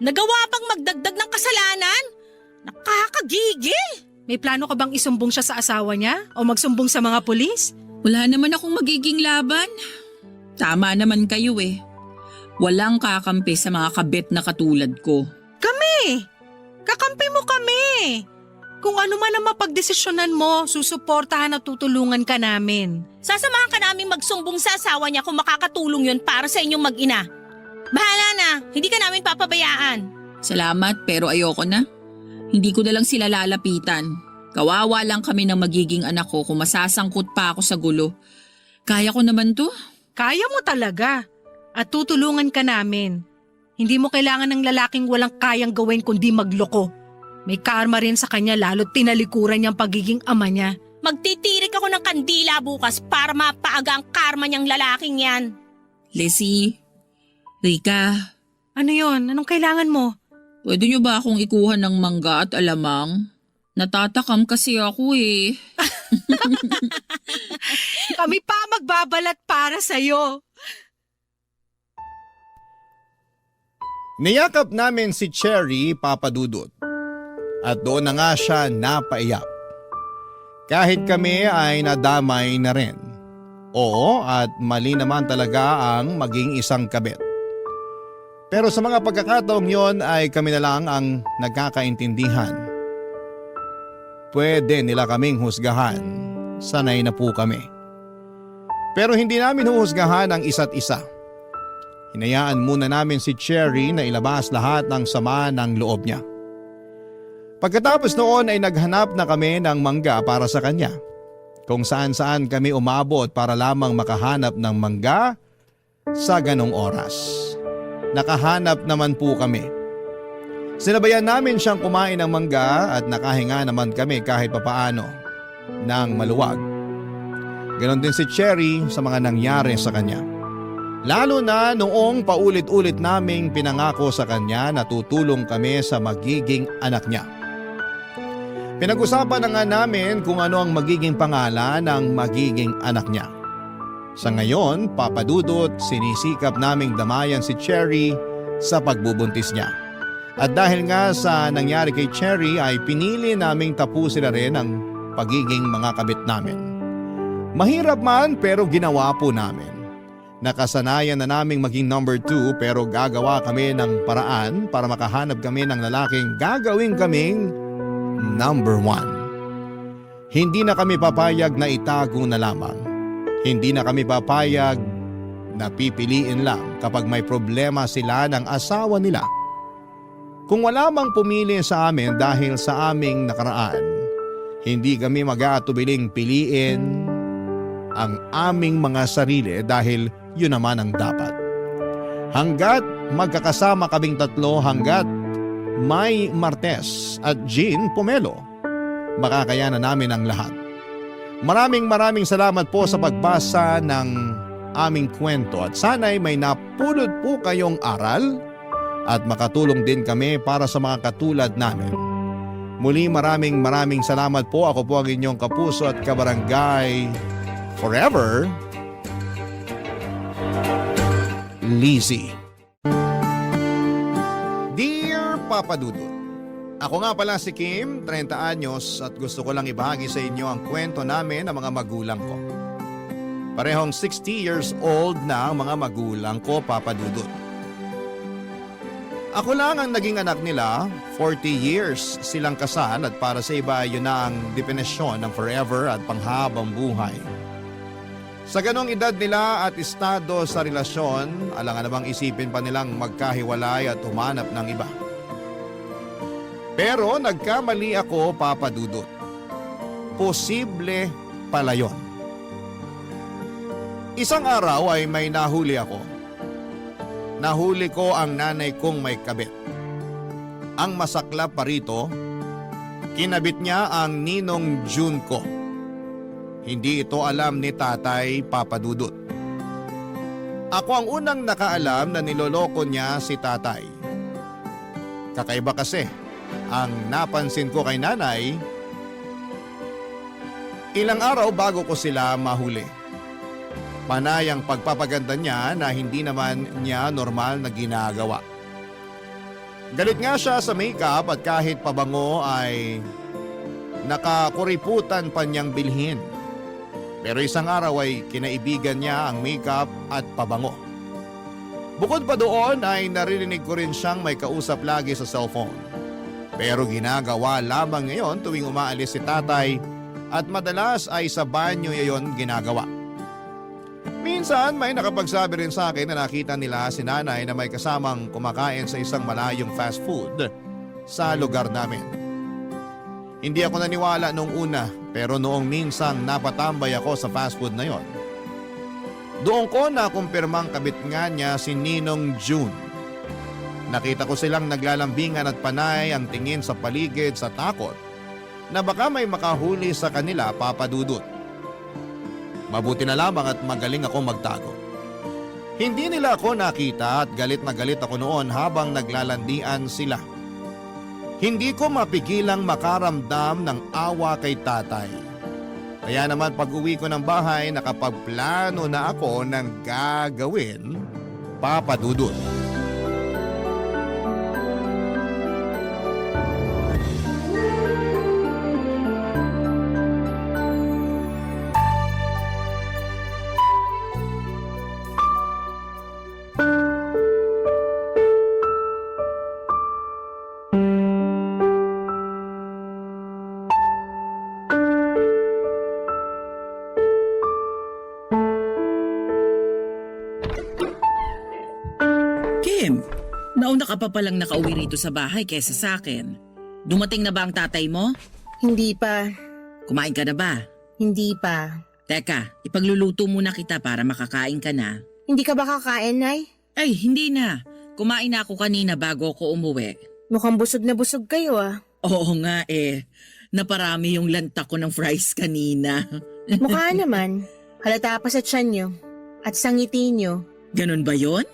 Nagawa pang magdagdag ng kasalanan. Nakakagigil. May plano ka bang isumbong siya sa asawa niya o magsumbong sa mga pulis? Wala naman akong magiging laban. Tama naman kayo eh. Walang kakampi sa mga kabit na katulad ko. Kami! Kakampi mo kami! Kung ano man ang mapagdesisyonan mo, susuportahan at tutulungan ka namin. Sasamahan ka namin magsumbong sa asawa niya kung makakatulong yun para sa inyong mag-ina. Bahala na, hindi ka namin papabayaan. Salamat pero ayoko na. Hindi ko na lang sila lalapitan. Kawawa lang kami ng magiging anak ko kung masasangkot pa ako sa gulo. Kaya ko naman to. Kaya mo talaga. At tutulungan ka namin. Hindi mo kailangan ng lalaking walang kayang gawin kundi magloko. May karma rin sa kanya lalo't tinalikuran niyang pagiging ama niya. Magtitirik ako ng kandila bukas para mapaaga ang karma niyang lalaking yan. Lizzie, Rika, Ano yon? Anong kailangan mo? pwede niyo ba akong ikuha ng mangga at alamang? Natatakam kasi ako eh. Kami pa magbabalat para sa'yo. Niyakap namin si Cherry, Papa Dudut. At doon na nga siya napaiyak. Kahit kami ay nadamay na rin. Oo, at mali naman talaga ang maging isang kabit. Pero sa mga pagkakataong yon ay kami na lang ang nagkakaintindihan. Pwede nila kaming husgahan. Sanay na po kami. Pero hindi namin huhusgahan ang isa't isa. Hinayaan muna namin si Cherry na ilabas lahat ng sama ng loob niya. Pagkatapos noon ay naghanap na kami ng mangga para sa kanya. Kung saan-saan kami umabot para lamang makahanap ng mangga sa ganong oras. Nakahanap naman po kami. Sinabayan namin siyang kumain ng mangga at nakahinga naman kami kahit papaano ng maluwag. Ganon din si Cherry sa mga nangyari sa kanya. Lalo na noong paulit-ulit naming pinangako sa kanya na tutulong kami sa magiging anak niya. Pinag-usapan na nga namin kung ano ang magiging pangalan ng magiging anak niya. Sa ngayon, Papa Dudut, sinisikap naming damayan si Cherry sa pagbubuntis niya. At dahil nga sa nangyari kay Cherry ay pinili naming tapusin na rin ang pagiging mga kabit namin. Mahirap man pero ginawa po namin. Nakasanayan na naming maging number 2 pero gagawa kami ng paraan para makahanap kami ng lalaking gagawin kaming number 1. Hindi na kami papayag na itago na lamang. Hindi na kami papayag na pipiliin lang kapag may problema sila ng asawa nila. Kung wala mang pumili sa amin dahil sa aming nakaraan, hindi kami mag-aatubiling piliin ang aming mga sarili dahil yun naman ang dapat. Hanggat magkakasama kaming tatlo, hanggat May Martes at Jean Pomelo, makakayanan namin ang lahat. Maraming salamat po sa pagbasa ng aming kwento at sana'y may napulot po kayong aral at makatulong din kami para sa mga katulad namin. Muli maraming salamat po. Ako po ang inyong kapuso at kabarangay forever, Lizzie. Dear Papa Dudut, ako nga pala si Kim, 30 anyos at gusto ko lang ibahagi sa inyo ang kwento namin ng mga magulang ko. Parehong 60 years old na ang mga magulang ko, Papa Dudut. Ako lang ang naging anak nila, 40 years silang kasal at para sa iba yun na ang definisyon ng forever at panghabang buhay. Sa ganong edad nila at estado sa relasyon, alangan namang isipin pa nilang magkahiwalay at humanap ng iba. Pero nagkamali ako, Papa Dudut. Posible pala yun. Isang araw ay may nahuli ako. Nahuli ko ang nanay kong may kabit. Ang masaklap pa rito, kinabit niya ang ninong June ko. Hindi ito alam ni tatay, Papa Dudut. Ako ang unang nakaalam na niloloko niya si tatay. Kakaiba kasi, ang napansin ko kay nanay, ilang araw bago ko sila mahuli. Panay ang pagpapaganda niya na hindi naman niya normal na ginagawa. Galit nga siya sa makeup at kahit pabango ay nakakuriputan pa niyang bilhin. Pero isang araw ay kinaibigan niya ang makeup at pabango. Bukod pa doon ay naririnig ko rin siyang may kausap lagi sa cellphone. Pero ginagawa lamang ngayon tuwing umaalis si tatay at madalas ay sa banyo ngayon ginagawa. Minsan may nakapagsabi rin sa akin na nakita nila si nanay na may kasamang kumakain sa isang malayong fast food sa lugar namin. Hindi ako naniwala noong una pero noong minsang napatambay ako sa fast food na yon, doon ko nakumpirmang kabit nga niya si Ninong June. Nakita ko silang naglalambingan at panay ang tingin sa paligid sa takot na baka may makahuli sa kanila, Papa Dudut. Mabuti na lamang at magaling ako magtago. Hindi nila ako nakita at galit na galit ako noon habang naglalandian sila. Hindi ko mapigilang makaramdam ng awa kay tatay. Kaya naman pag-uwi ko ng bahay, nakapagplano na ako ng gagawin, Papa Dudut. Kim, nauna ka pa palang nakauwi rito sa bahay kesa sa akin. Dumating na ba ang tatay mo? Hindi pa. Kumain ka na ba? Hindi pa. Teka, ipagluluto muna kita para makakain ka na. Hindi ka ba kakain, Nay? Ay, hindi na. Kumain na ako kanina bago ako umuwi. Mukhang busog na busog kayo ah. Oo nga eh. Naparami yung lanta ko ng fries kanina. Mukha naman. Halata pa sa tiyan nyo. At sa ngiti nyo. Ganon ba yon?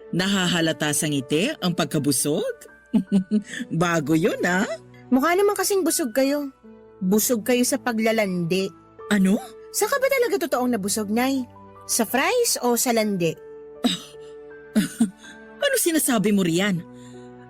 Nahahalata sa ngiti ang pagkabusog? Bago yun ah. Mukha naman kasing busog kayo. Busog kayo sa paglalandi. Ano? Saan ka ba talaga totoong nabusog, Nay? Sa fries o sa landi? Ano sinasabi mo riyan?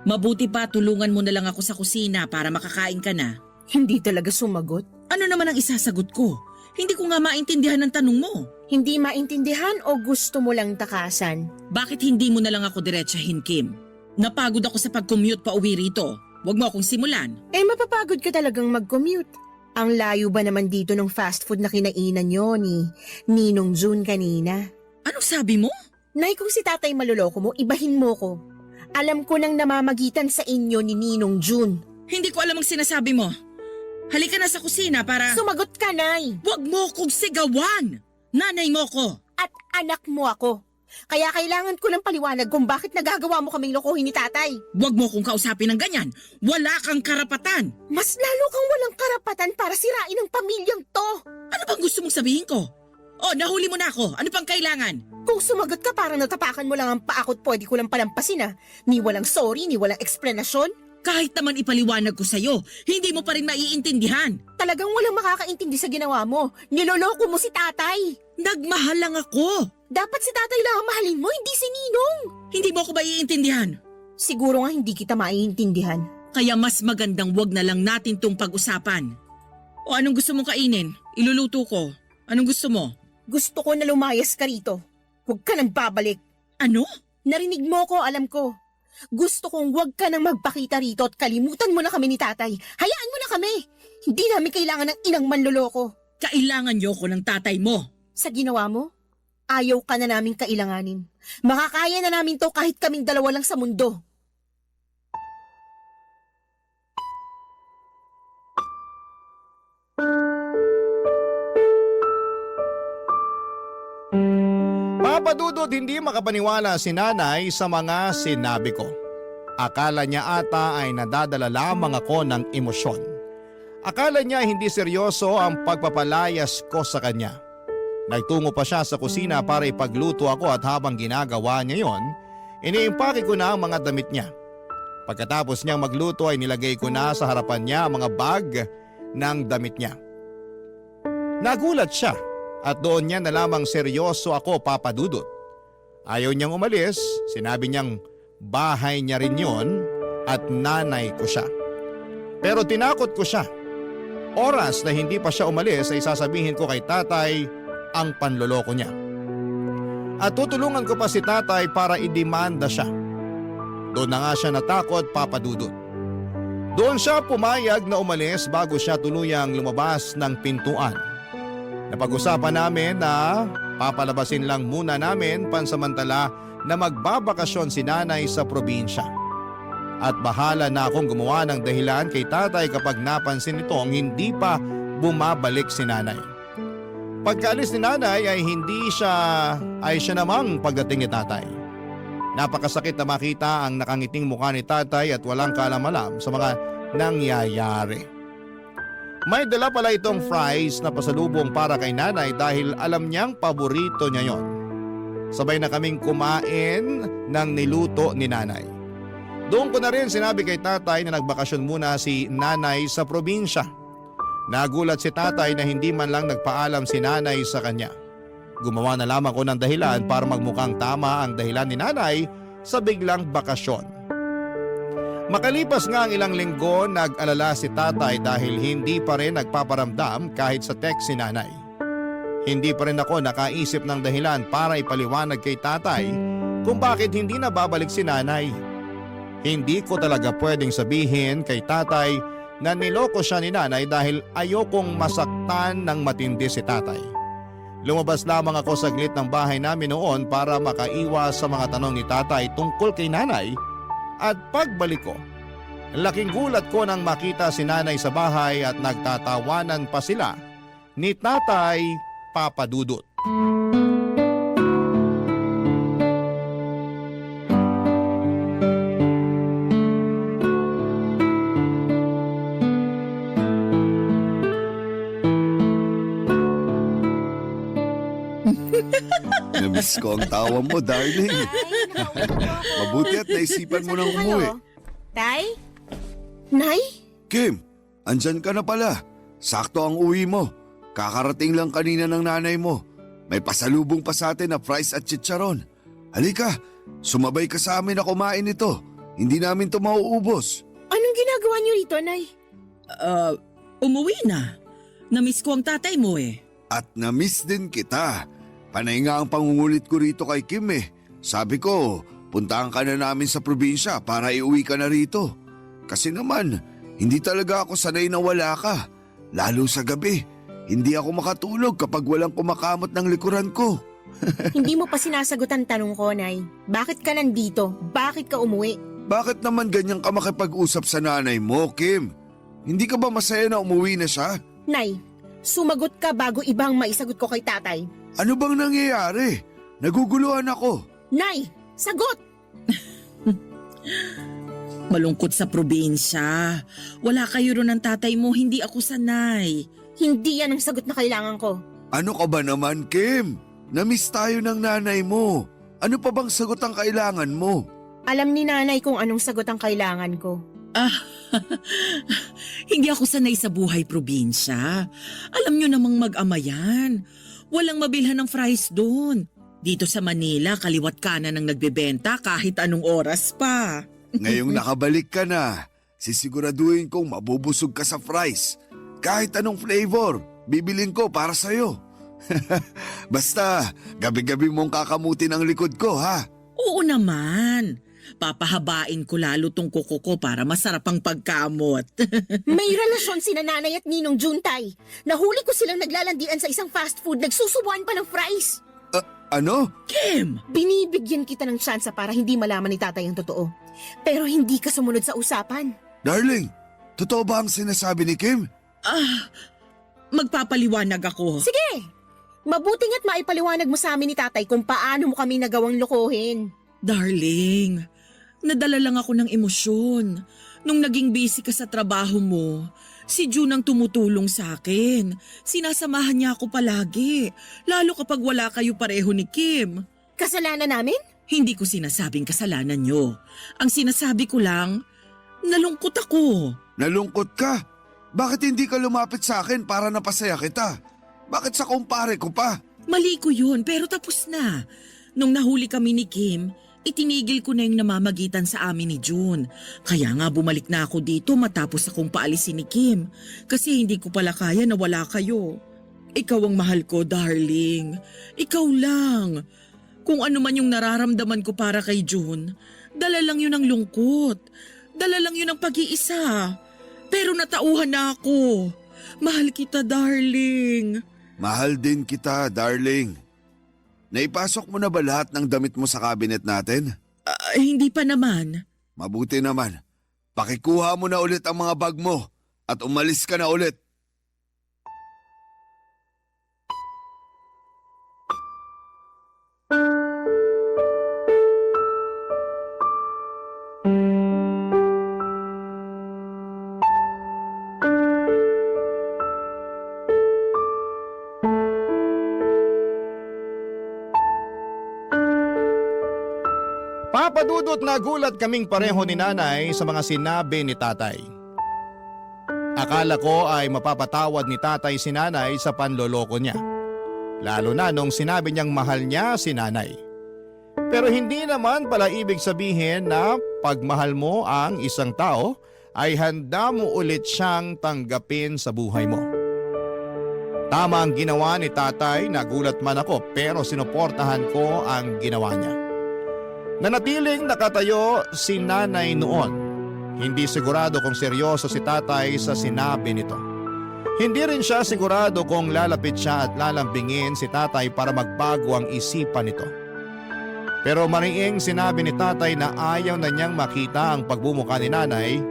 Mabuti pa tulungan mo na lang ako sa kusina para makakain ka na. Hindi talaga sumagot. Ano naman ang isasagot ko? Hindi ko nga maintindihan ang tanong mo. Hindi maintindihan o gusto mo lang takasan? Bakit hindi mo na lang ako diretsahin, Kim? Napagod ako sa pag-commute pa uwi rito. Huwag mo akong simulan. Eh mapapagod ka talagang mag-commute. Ang layo ba naman dito ng fast food na kinainan nyo ni Ninong June kanina? Anong sabi mo? Nay, kung si tatay maluloko mo, ibahin mo ko. Alam ko nang namamagitan sa inyo ni Ninong June. Hindi ko alam ang sinasabi mo. Halika na sa kusina para... Sumagot ka, Nay! Huwag mo kong sigawan! Nanay mo ko! At anak mo ako. Kaya kailangan ko ng paliwanag kung bakit nagagawa mo kaming lokohin ni tatay. Huwag mo kong kausapin ng ganyan! Wala kang karapatan! Mas lalo kang walang karapatan para sirain ang pamilyang to. Ano bang gusto mong sabihin ko? Oh, nahuli mo na ako. Ano pang kailangan? Kung sumagot ka parang natapakan mo lang ang paa ko't pwede ko lang palampasin ah. Ni walang sorry, ni walang eksplanasyon. Kahit naman ipaliwanag ko sa'yo, hindi mo pa rin maiintindihan. Talagang walang makakaintindi sa ginawa mo. Niloloko mo si tatay. Nagmahal lang ako. Dapat si tatay lang ang mahalin mo, hindi si Ninong. Hindi mo ako maiintindihan. Siguro nga hindi kita maiintindihan. Kaya mas magandang wag na lang natin tong pag-usapan. O anong gusto mong kainin? Iluluto ko. Anong gusto mo? Gusto ko na lumayas ka rito. Huwag ka nang babalik. Ano? Narinig mo ko, alam ko. Gusto kong huwag ka nang magpakita rito at kalimutan mo na kami ni tatay. Hayaan mo na kami. Hindi namin kailangan ng inang manloloko. Kailangan niyo ko ng tatay mo. Sa ginawa mo, ayaw ka na namin kailanganin. Makakaya na namin to kahit kaming dalawa lang sa mundo. Papa Dudut, hindi makapaniwala si nanay sa mga sinabi ko. Akala niya ata ay nadadala lamang ako ng emosyon. Akala niya hindi seryoso ang pagpapalayas ko sa kanya. Nagtungo pa siya sa kusina para ipagluto ako at habang ginagawa niya yon, iniimpake ko na ang mga damit niya. Pagkatapos niyang magluto ay nilagay ko na sa harapan niya ang mga bag ng damit niya. Nagulat siya at doon niya na lamang seryoso ako, Papa Dudut. Ayaw niyang umalis, sinabi niyang bahay niya rin yon at nanay ko siya. Pero tinakot ko siya. Oras na hindi pa siya umalis ay sasabihin ko kay tatay ang panloloko niya. At tutulungan ko pa si tatay para idemanda siya. Doon na nga siya natakot, Papa Dudut. Doon siya pumayag na umalis bago siya tuluyang lumabas ng pintuan. Napag-usapan namin na papalabasin lang muna namin pansamantala na magbabakasyon si nanay sa probinsya. At bahala na akong gumawa ng dahilan kay tatay kapag napansin nitong hindi pa bumabalik si nanay. Pagkaalis ni nanay ay siya namang pagdating ni tatay. Napakasakit na makita ang nakangiting mukha ni tatay at walang kaalam-alam sa mga nangyayari. May dala pala itong fries na pasalubong para kay nanay dahil alam niyang paborito niya yon. Sabay na kaming kumain ng niluto ni nanay. Doon ko na rin sinabi kay tatay na nagbakasyon muna si nanay sa probinsya. Nagulat si tatay na hindi man lang nagpaalam si nanay sa kanya. Gumawa na lamang ko ng dahilan para magmukhang tama ang dahilan ni nanay sa biglang bakasyon. Makalipas nga ang ilang linggo, nag-alala si tatay dahil hindi pa rin nagpaparamdam kahit sa text si nanay. Hindi pa rin ako nakaisip ng dahilan para ipaliwanag kay tatay kung bakit hindi na babalik si nanay. Hindi ko talaga pwedeng sabihin kay tatay na niloko siya ni nanay dahil ayokong masaktan ng matindi si tatay. Lumabas lamang ako saglit ng bahay namin noon para makaiwas sa mga tanong ni tatay tungkol kay nanay. At pagbalik ko, laking gulat ko nang makita si nanay sa bahay at nagtatawanan pa sila ni tatay Papa Dudut. Namiss ko ang tawa mo, darling. Mabuti at naisipan mo nang umuwi. Tay? Nay? Kim, andyan ka na pala. Sakto ang uwi mo. Kakarating lang kanina ng nanay mo. May pasalubong pa sa atin na fries at chicharon. Halika, sumabay ka sa amin na kumain ito. Hindi namin to mauubos. Anong ginagawa niyo rito, Nay? Umuwi na. Namiss ko ang tatay mo eh. At namiss din kita. Panay nga ang pangungulit ko rito kay Kim eh. Sabi ko, puntahan ka na namin sa probinsya para iuwi ka na rito. Kasi naman, hindi talaga ako sanay na wala ka. Lalo sa gabi, hindi ako makatulog kapag walang kumakamot ng likuran ko. Hindi mo pa sinasagot ang tanong ko, Nay. Bakit ka nandito? Bakit ka umuwi? Bakit naman ganyan ka makipag-usap sa nanay mo, Kim? Hindi ka ba masaya na umuwi na siya? Nay, sumagot ka bago ibang maisagot ko kay tatay. Ano bang nangyayari? Naguguluhan ako. Nay, sagot! Malungkot sa probinsya. Wala kayo ron ng tatay mo, hindi ako sanay. Hindi yan ang sagot na kailangan ko. Ano ka ba naman, Kim? Namiss tayo ng nanay mo. Ano pa bang sagot ang kailangan mo? Alam ni nanay kung anong sagot ang kailangan ko. Hindi ako sanay sa buhay probinsya. Alam nyo namang mag-ama yan. Walang mabilhan ng fries doon. Dito sa Manila, kaliwat kanan ang nagbebenta kahit anong oras pa. Ngayong nakabalik ka na, sisiguraduhin kong mabubusog ka sa fries. Kahit anong flavor, bibilin ko para sa'yo. Basta, gabi-gabi mong kakamutin ang likod ko, ha? Oo naman. Papahabain ko lalo tong kuko ko para masarap ang pagkamot. May relasyon sina nanay at ninong Juntay. Nahuli ko silang naglalandian sa isang fast food, nagsusubuan pa ng fries. Ano? Kim! Binibigyan kita ng tsansa para hindi malaman ni tatay ang totoo. Pero hindi ka sumunod sa usapan. Darling, totoo ba ang sinasabi ni Kim? Magpapaliwanag ako. Sige! Mabuting at maipaliwanag mo sa amin ni tatay kung paano mo kami nagawang lokohin. Darling, nadala lang ako ng emosyon. Nung naging busy ka sa trabaho mo, si June ang tumutulong sa akin. Sinasamahan niya ako palagi, lalo kapag wala kayo pareho ni Kim. Kasalanan namin? Hindi ko sinasabing kasalanan niyo. Ang sinasabi ko lang, nalungkot ako. Nalungkot ka? Bakit hindi ka lumapit sa akin para napasaya kita? Bakit sa kumpare ko pa? Mali ko yun, pero tapos na. Nung nahuli kami ni Kim, itinigil ko na yung namamagitan sa amin ni June. Kaya nga bumalik na ako dito matapos akong paalisin ni Kim. Kasi hindi ko pala kaya na wala kayo. Ikaw ang mahal ko, darling. Ikaw lang. Kung ano man yung nararamdaman ko para kay June, dala lang yun ng lungkot. Dala lang yun ng pag-iisa. Pero natauhan na ako. Mahal kita, darling. Mahal din kita, darling. Naipasok mo na ba lahat ng damit mo sa cabinet natin? Hindi pa naman. Mabuti naman. Pakikuha mo na ulit ang mga bag mo at umalis ka na ulit. Papadudot na gulat kaming pareho ni nanay sa mga sinabi ni tatay. Akala ko ay mapapatawad ni tatay si nanay sa panloloko niya. Lalo na nung sinabi niyang mahal niya si nanay. Pero hindi naman pala ibig sabihin na pagmahal mo ang isang tao ay handa mo ulit siyang tanggapin sa buhay mo. Tama ang ginawa ni tatay, nagulat man ako pero sinuportahan ko ang ginawa niya. Nanatiling nakatayo si nanay noon. Hindi sigurado kung seryoso si tatay sa sinabi nito. Hindi rin siya sigurado kung lalapit siya at lalambingin si tatay para magbago ang isipan nito. Pero mariing sinabi ni tatay na ayaw na niyang makita ang pagbumuka ni nanay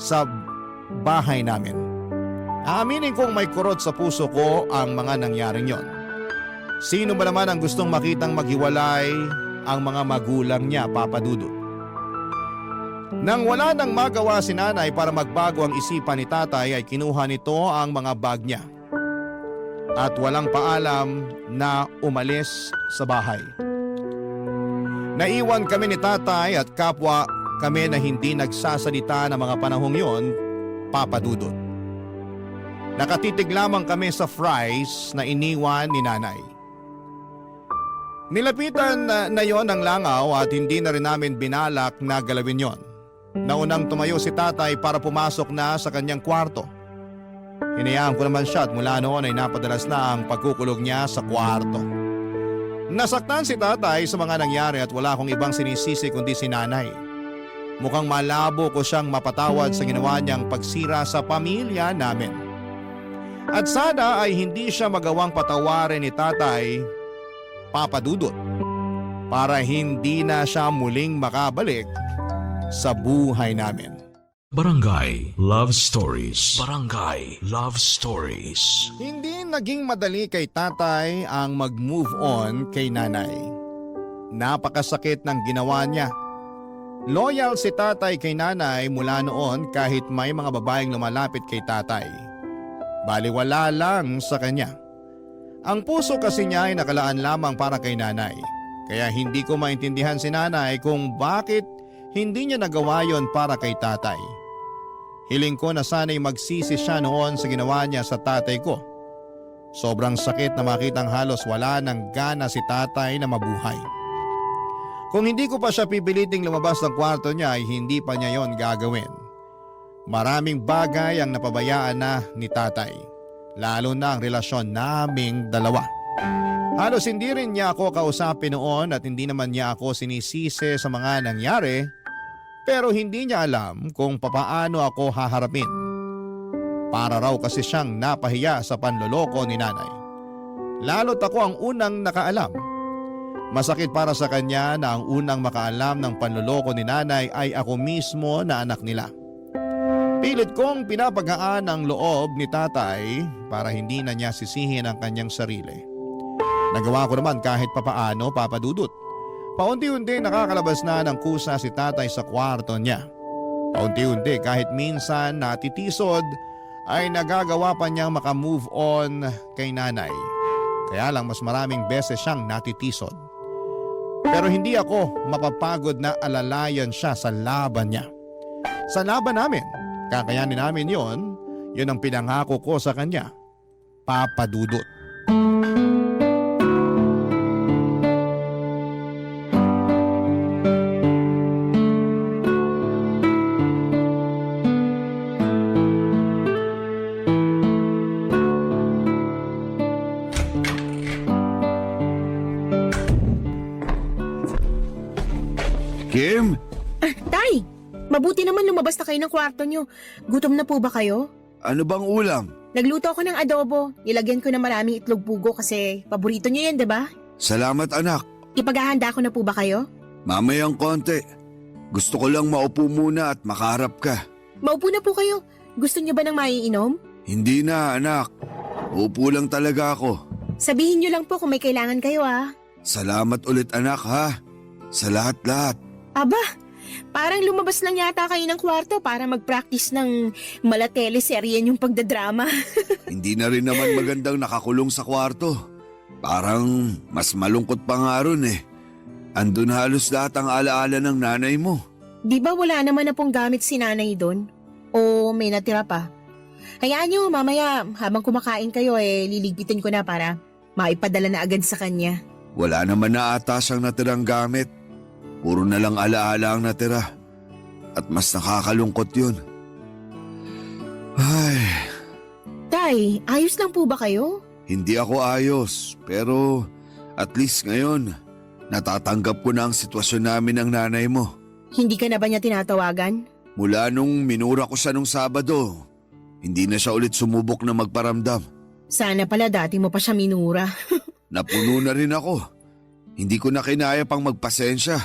sa bahay namin. Aaminin kong may kurot sa puso ko ang mga nangyaring yon. Sino ba naman ang gustong makitang maghiwalay ang mga magulang niya, Papa Dudut? Nang wala nang magawa si nanay para magbago ang isipan ni tatay ay kinuha nito ang mga bag niya. At walang paalam na umalis sa bahay. Naiwan kami ni tatay at kapwa kami na hindi nagsasalita ng mga panahong yon, Papa Dudut. Nakatitig lamang kami sa fries na iniwan ni nanay. Nilapitan na yon ang langaw at hindi na rin namin binalak na galawin yon. Naunang tumayo si tatay para pumasok na sa kanyang kwarto. Hinayaan ko naman siya at mula noon ay napadalas na ang pagkukulog niya sa kwarto. Nasaktan si tatay sa mga nangyari at wala akong ibang sinisisi kundi si nanay. Mukhang malabo ko siyang mapatawad sa ginawa niyang pagsira sa pamilya namin. At sana ay hindi siya magawang patawarin ni tatay, Papa Dudut, para hindi na siya muling makabalik sa buhay namin. Barangay Love Stories. Barangay Love Stories. Hindi naging madali kay tatay ang mag-move on kay nanay. Napakasakit ng ginawa niya. Loyal si tatay kay nanay mula noon kahit may mga babaeng lumalapit kay tatay. Baliwala lang sa kanya. Ang puso kasi niya ay nakalaan lamang para kay nanay. Kaya hindi ko maintindihan si nanay kung bakit hindi niya nagawa yon para kay tatay. Hiling ko na sana'y magsisi siya noon sa ginawa niya sa tatay ko. Sobrang sakit na makitang halos wala ng gana si tatay na mabuhay. Kung hindi ko pa siya pipiliting lumabas ng kwarto niya ay hindi pa niya yon gagawin. Maraming bagay ang napabayaan na ni tatay. Lalo na ang relasyon naming dalawa. Halos hindi rin niya ako kausapin noon at hindi naman niya ako sinisisi sa mga nangyari. Pero hindi niya alam kung papaano ako haharapin. Para raw kasi siyang napahiya sa panloloko ni nanay. Lalo't ako ang unang nakaalam. Masakit para sa kanya na ang unang makaalam ng panloloko ni nanay ay ako mismo na anak nila. Pilit kong pinapagaan ang loob ni tatay para hindi na niya sisihin ang kanyang sarili. Nagawa ko naman kahit papaano, Papa Dudut. Paunti-unti nakakalabas na ng kusa si tatay sa kwarto niya. Paunti-unti kahit minsan natitisod ay nagagawa pa niyang makamove on kay nanay. Kaya lang mas maraming beses siyang natitisod. Pero hindi ako mapapagod na alalayan siya sa laban niya. Sa laban namin, kakayanin namin yun ang pinangako ko sa kanya, Papa Dudut. Kim, Tay, mabuti naman lumabas na kayo ng kwarto nyo. Gutom na po ba kayo? ano bang ulam? Nagluto ako ng adobo. Nilagyan ko ng maraming itlog pugo kasi paborito nyo yan, diba? Salamat anak. Ipaghahanda ko na po ba kayo? Mamayang konti. Gusto ko lang maupo muna at makaharap ka. Maupo na po kayo. Gusto nyo ba ng maiinom? Hindi na anak. Uupo lang talaga ako. Sabihin nyo lang po kung may kailangan kayo Salamat ulit anak ha. Sa lahat-lahat. Aba, parang lumabas lang yata kayo ng kwarto para mag-practice ng mala-teleserye yung pagdadrama. Hindi na rin naman magandang nakakulong sa kwarto. Parang mas malungkot pa nga ron eh. Andun halos lahat ang alaala ng nanay mo. Di ba wala naman na pong gamit si nanay doon? O may natira pa? Hayaan niyo, mamaya habang kumakain kayo liligpitin ko na para maipadala na agad sa kanya. Wala naman na ata siyang natirang gamit. Puro na lang alaala ang natira. At mas nakakalungkot yun. Ay, Tay, ayos lang po ba kayo? hindi ako ayos. Pero at least ngayon, natatanggap ko na ang sitwasyon namin ng nanay mo. Hindi ka na ba niya tinatawagan? Mula nung minura ko siya nung Sabado, hindi na siya ulit sumubok na magparamdam. Sana pala dati mo pa siya minura. Napuno na rin ako. Hindi ko na kinaya pang magpasensya.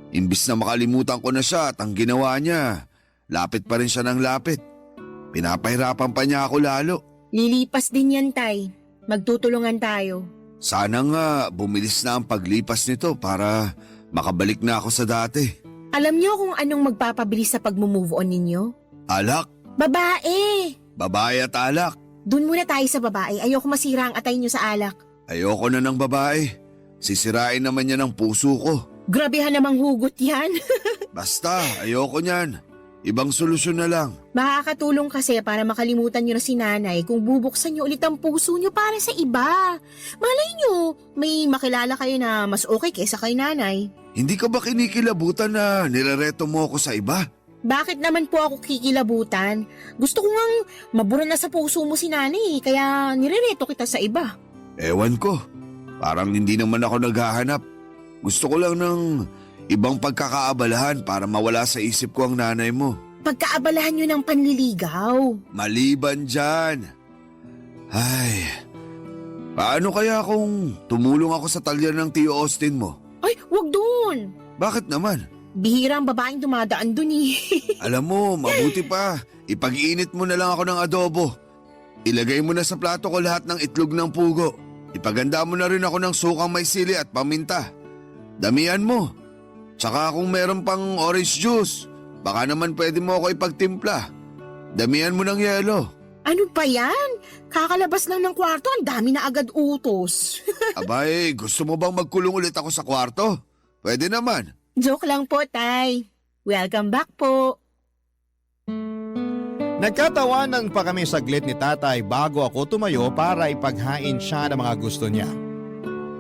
Imbis na makalimutan ko na siya at ang ginawa niya, lapit pa rin siya ng lapit. Pinapahirapan pa niya ako lalo. Lilipas din yan, Tay. Magtutulungan tayo. Sana nga bumilis na ang paglipas nito para makabalik na ako sa dati. Alam niyo kung anong magpapabilis sa pag-move on ninyo? Alak, Babae! babae at alak. Doon muna tayo sa babae. Ayoko masira ang atay niyo sa alak. Ayoko na ng babae. Sisirain naman niya ng puso ko. Grabehan namang hugot yan. Basta, ayoko niyan. Ibang solusyon na lang. Makakatulong kasi para makalimutan niyo na si nanay kung bubuksan niyo ulit ang puso niyo para sa iba. Malay niyo, may makilala kayo na mas okay kaysa kay nanay. Hindi ka ba kinikilabutan na nirereto mo ako sa iba? Bakit naman po ako kikilabutan? Gusto ko ngang mabura na sa puso mo si nanay, kaya nirereto kita sa iba. Ewan ko. Parang hindi naman ako naghahanap. Gusto ko lang ng ibang pagkakaabalahan para mawala sa isip ko ang nanay mo. Pagkaabalahan niyo ng panliligaw. Maliban dyan. Ay, paano kaya kung tumulong ako sa talyan ng Tio Austin mo? Ay, wag doon. Bakit naman? Bihira ang babaeng dumadaan doon eh. Alam mo, mabuti pa. Ipag-iinit mo na lang ako ng adobo. Ilagay mo na sa plato ko lahat ng itlog ng pugo. Ipaganda mo na rin ako ng sukang may sili at paminta. Damihan mo. Tsaka kung meron pang orange juice, baka naman pwede mo ako ipagtimpla. Damihan mo ng yelo. Ano pa yan? Kakalabas lang ng kwarto, ang dami na agad utos. Abay, gusto mo bang magkulong ulit ako sa kwarto? Pwede naman. Joke lang po, Tay. Welcome back po. Nagkatawanan pa kami saglit ni tatay bago ako tumayo para ipaghain siya ng mga gusto niya.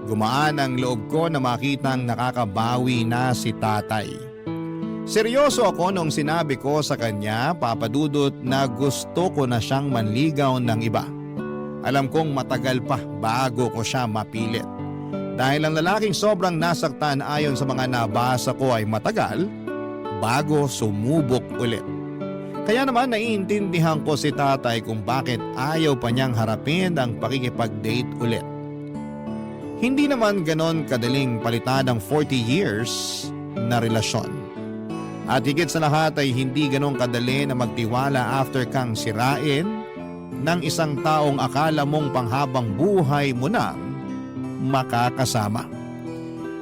Gumaan ang loob ko na makitang nakakabawi na si tatay. Seryoso ako nung sinabi ko sa kanya, Papa Dudut, na gusto ko na siyang manligaw ng iba. Alam kong matagal pa bago ko siya mapilit. Dahil ang lalaking sobrang nasaktan ayon sa mga nabasa ko ay matagal bago sumubok ulit. Kaya naman naiintindihan ko si tatay kung bakit ayaw pa niyang harapin ang pakikipag-date ulit. Hindi naman ganon kadaling palitan ng 40 years na relasyon. At higit sa lahat ay hindi ganon kadali na magtiwala after kang sirain ng isang taong akala mong panghabang buhay mo nang makakasama.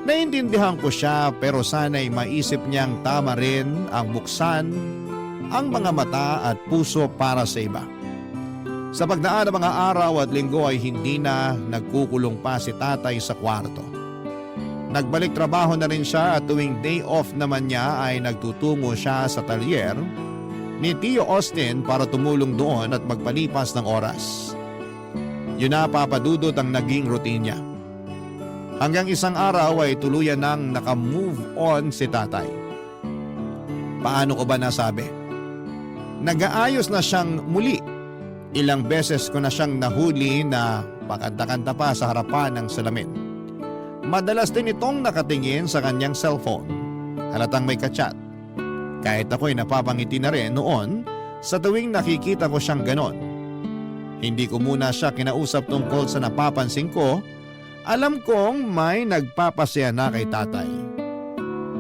Naiintindihan ko siya pero sana'y maisip niyang tama rin ang buksan ang mga mata at puso para sa iba. Sa pagdaan ng mga araw at linggo ay hindi na nagkukulong pa si tatay sa kwarto. Nagbalik trabaho na rin siya at tuwing day off naman niya ay nagtutungo siya sa talyer ni Tio Austin para tumulong doon at magpalipas ng oras. Yun na, Papa Dudut, ang naging routine niya. Hanggang isang araw ay tuluyan nang nakamove on si tatay. Paano ko ba nasabi? Nag-aayos na siyang muli. Ilang beses ko na siyang nahuli na pakanta-kanta pa sa harapan ng salamin. Madalas din itong nakatingin sa kanyang cellphone. Halatang may kachat. Kahit ako'y napapangiti na rin noon sa tuwing nakikita ko siyang ganon. Hindi ko muna siya kinausap tungkol sa napapansin ko. Alam kong may nagpapasaya na kay tatay.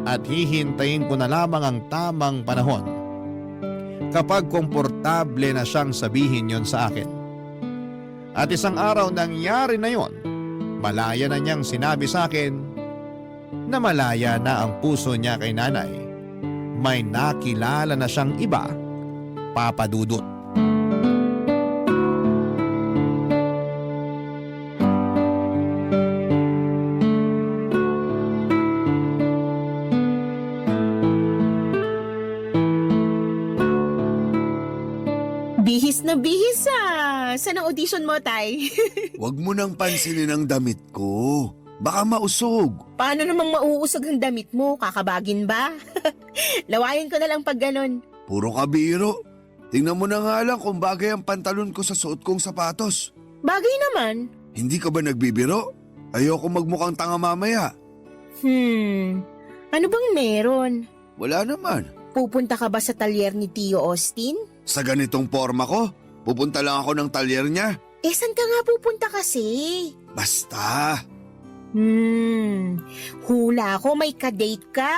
At hihintayin ko na lamang ang tamang panahon kapag komportable na siyang sabihin yon sa akin. At isang araw nangyari na yon. Malaya na niyang sinabi sa akin na malaya na ang puso niya kay nanay. May nakilala na siyang iba, Papa Dudut. Bihis Saan ang audition mo, Tay? Huwag mo nang pansinin ang damit ko. Baka mausog. Paano namang mauusog ang damit mo? Kakabagin ba? Lawayan ko na lang pag ganon. Puro kabiro. Tingnan mo na nga lang kung bagay ang pantalon ko sa suot kong sapatos. Bagay naman. Hindi ka ba nagbibiro? Ayoko magmukhang tanga mamaya. Ano bang meron? Wala naman. Pupunta ka ba sa talyer ni Tio Austin? Sa ganitong forma ko, pupunta lang ako ng talyer niya. Saan ka nga pupunta kasi? Basta. Hula ko may kadate ka.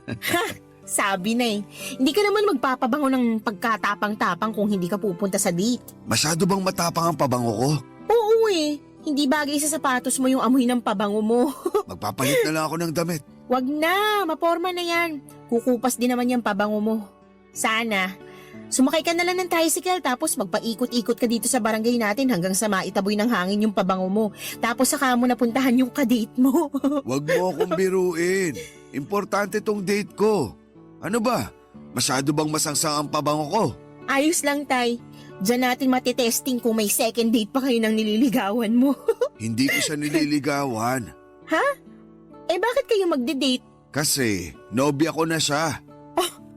Ha, sabi na eh. Hindi ka naman magpapabango ng pagkatapang-tapang kung hindi ka pupunta sa date. Masyado bang matapang ang pabango ko? Oo eh. Hindi bagay sa sapatos mo yung amoy ng pabango mo. Magpapalit na lang ako ng damit. Wag na, maporma na yan. Kukupas din naman yung pabango mo. Sana. Sumakay ka na lang ng tricycle tapos magpaikot-ikot ka dito sa barangay natin hanggang sa maitaboy ng hangin yung pabango mo. Tapos saka mo napuntahan yung kadate mo. Huwag mo akong biruin. Importante tong date ko. Ano ba? Masyado bang masangsang ang pabango ko? Ayos lang, Tay. Diyan natin matitesting kung may second date pa kayo ng nililigawan mo. Hindi ko siya nililigawan. Bakit kayo magde-date? Kasi nobya ko na siya.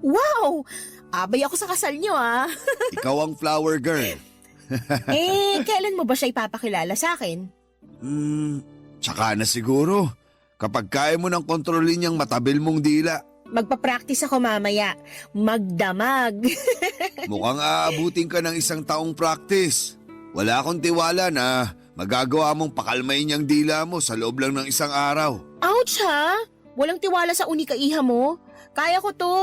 Wow! Abay ako sa kasal nyo Ikaw ang flower girl. Kailan mo ba siya ipapakilala sa akin? Tsaka na siguro. Kapag kaya mo nang kontrolin yung matabil mong dila. Magpa-practice ako mamaya. Magdamag. Mukhang aabutin ka ng 1 taong practice. Wala akong tiwala na magagawa mong pakalmayin yung dila mo sa loob lang ng 1 araw. Ouch ha? Walang tiwala sa unika-iha mo? Kaya ko to.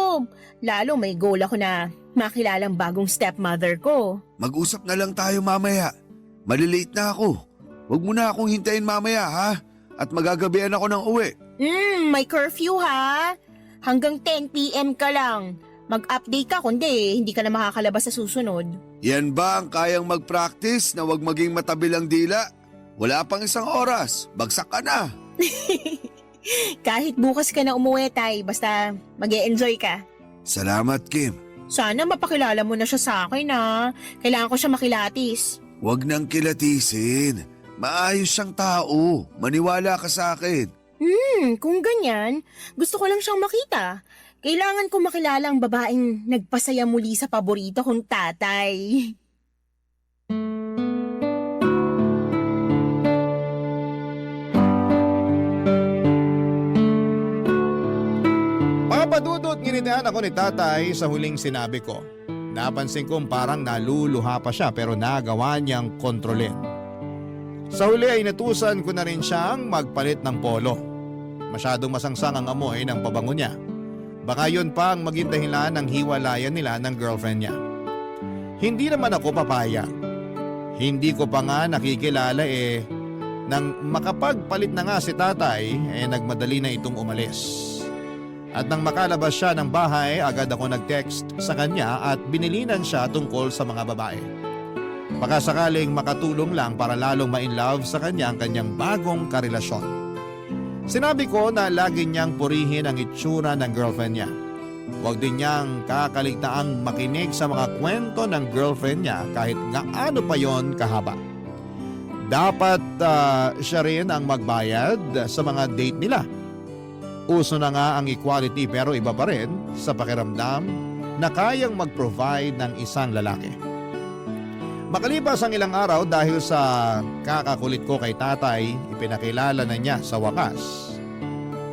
Lalo may goal ako na makilalang bagong stepmother ko. Mag-usap na lang tayo mamaya. Malilate na ako. Huwag mo na akong hintayin mamaya ha? At magagabihan ako ng uwi. May curfew ha? Hanggang 10 p.m. ka lang. Mag-update ka kundi hindi ka na makakalabas sa susunod. Yan ba ang kayang mag-practice na wag maging matabil ang dila? Wala pang 1 oras. Bagsak ka na. Kahit bukas ka na umuwi, Tay, basta mag-e-enjoy ka. Salamat, Kim. Sana mapakilala mo na siya sa akin Kailangan ko siya makilatis. Huwag nang kilatisin. Maayos siyang tao. Maniwala ka sa akin. Kung ganyan, gusto ko lang siyang makita. Kailangan ko makilala ang babaeng nagpasaya muli sa paborito kong tatay. Papadudot nginitian ako ni tatay sa huling sinabi ko. Napansin kong parang naluluha pa siya pero nagawa niyang kontrolin. Sa huli ay natusan ko na rin siyang magpalit ng polo. Masyadong masangsang ang amoy ng pabango niya. Baka yun pa ang maging dahilan ng hiwalayan nila ng girlfriend niya. Hindi naman ako papayag. Hindi ko pa nga nakikilala nang makapagpalit na nga si tatay nagmadali na itong umalis. At nang makalabas siya ng bahay, agad ako nag-text sa kanya at binilinan siya tungkol sa mga babae. Baka sakaling makatulong lang para lalong ma-inlove sa kanya ang kanyang bagong karelasyon. Sinabi ko na lagi niyang purihin ang itsura ng girlfriend niya. Huwag din niyang kakaligtaang makinig sa mga kwento ng girlfriend niya kahit gaano pa yon kahaba. Dapat siya rin ang magbayad sa mga date nila. Uso na nga ang equality pero iba pa rin sa pakiramdam na kayang mag-provide ng isang lalaki. Makalipas ang ilang araw dahil sa kakakulit ko kay tatay, ipinakilala na niya sa wakas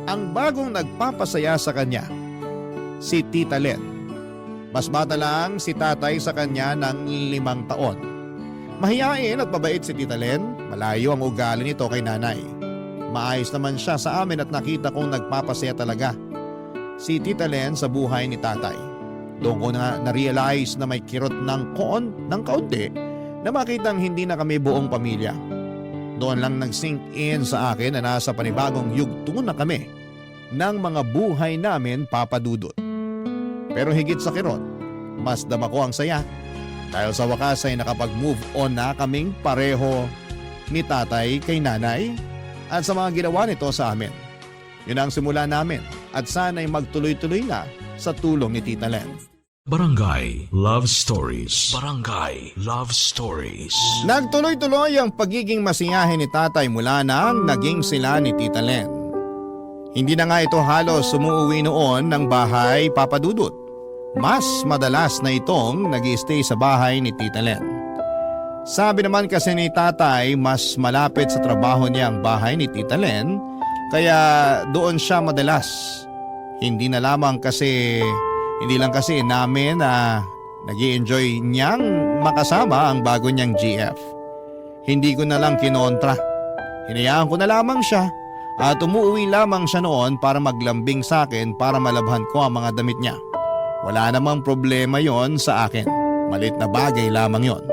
ang bagong nagpapasaya sa kanya, si Tita Len. Mas bata lang si tatay sa kanya ng 5 taon. Mahiyain at mabait si Tita Len, malayo ang ugali nito kay nanay. Maayos naman siya sa amin at nakita kong nagpapasaya talaga si Tita Len sa buhay ni tatay. Doon ko na-realize na may kirot ng kaunti na makitang hindi na kami buong pamilya. Doon lang nag-sink in sa akin na nasa panibagong yugto na kami ng mga buhay namin, papadudot. Pero higit sa kirot, mas dama ko ang saya dahil sa wakas ay nakapag-move on na kaming pareho ni tatay kay nanay at sa mga ginawa nito sa amin. Yun ang simula namin at sana'y magtuloy-tuloy na sa tulong ni Tita Len. Barangay Love Stories. Barangay Love Stories. Nagtuloy-tuloy ang pagiging masiyahin ni tatay mula nang naging sila ni Tita Len. Hindi na nga ito halos sumuuwi noon ng bahay Papa Dudut. Mas madalas na itong nag-i-stay sa bahay ni Tita Len. Sabi naman kasi ni tatay mas malapit sa trabaho niya ang bahay ni Tita Len, kaya doon siya madalas. Hindi lang kasi namin na nag-i-enjoy niyang makasama ang bago niyang GF. Hindi ko na lang kinontra. Hinayaan ko na lamang siya at umuwi lamang siya noon para maglambing sa akin para malabhan ko ang mga damit niya. Wala namang problema yon sa akin. Malit na bagay lamang yon.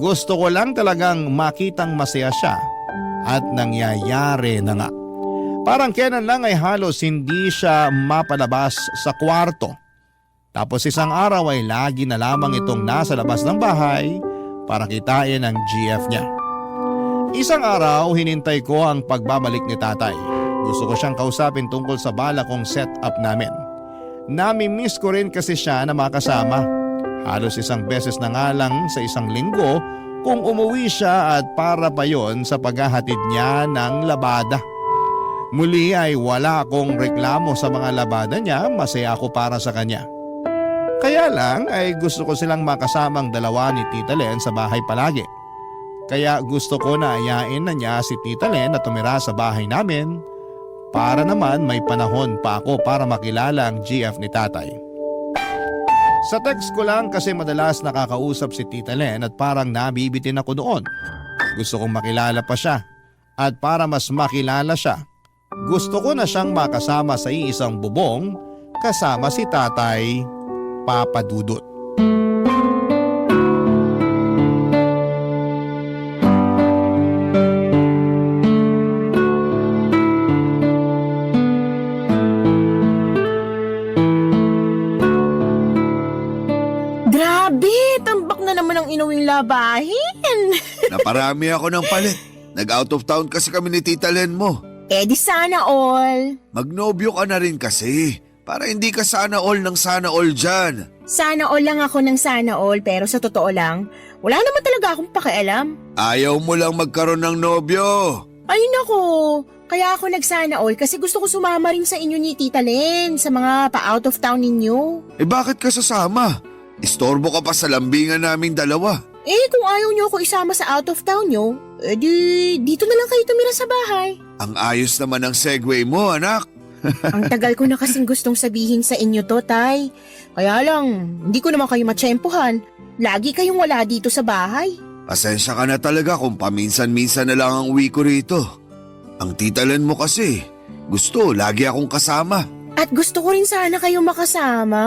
Gusto ko lang talagang makitang masaya siya at nangyayari na nga. Parang kailan lang ay halos hindi siya mapalabas sa kwarto. Tapos isang araw ay lagi na lamang itong nasa labas ng bahay para kitain ang GF niya. Isang araw hinintay ko ang pagbabalik ni tatay. Gusto ko siyang kausapin tungkol sa bala kong setup namin. Nami-miss ko rin kasi siya na makasama. Halos isang beses na nga lang sa isang linggo kung umuwi siya at para pa yon sa paghahatid niya ng labada. Muli ay wala akong reklamo sa mga labada niya, masaya ako para sa kanya. Kaya lang ay gusto ko silang makasamang dalawa ni Tita Len sa bahay palagi. Kaya gusto ko na ayain na niya si Tita Len na tumira sa bahay namin para naman may panahon pa ako para makilala ang GF ni tatay. Sa text ko lang kasi madalas nakakausap si Tita Len at parang nabibitin ako doon. Gusto kong makilala pa siya at para mas makilala siya, gusto ko na siyang makasama sa iisang bubong kasama si tatay Papa Dudut. Grabe, tambak na naman ang inuwing labahin. Naparami ako ng palit. Nag-out of town kasi kami ni Tita Len mo. Eh di sana all. Magnobyo ka na rin kasi. Para hindi ka sana all ng sana all dyan. Sana all lang ako ng sana all pero sa totoo lang, wala naman talaga akong pakialam. Ayaw mo lang magkaroon ng nobyo. Ay nako, kaya ako nagsana all kasi gusto ko sumama rin sa inyo ni Tita Len sa mga pa-out of town ninyo. Eh bakit ka sasama? Istorbo ka pa sa lambingan naming dalawa. Eh kung ayaw nyo ako isama sa out of town nyo, dito na lang kayo tumira sa bahay. Ang ayos naman ng segue mo, anak. Ang tagal ko na kasing gustong sabihin sa inyo to, Tay. Kaya lang, hindi ko naman kayo matsyempohan. Lagi kayong wala dito sa bahay. Pasensya ka na talaga kung paminsan-minsan na lang ang uwi ko rito. Ang Tita Len mo kasi, gusto lagi akong kasama. At gusto ko rin sana kayong makasama.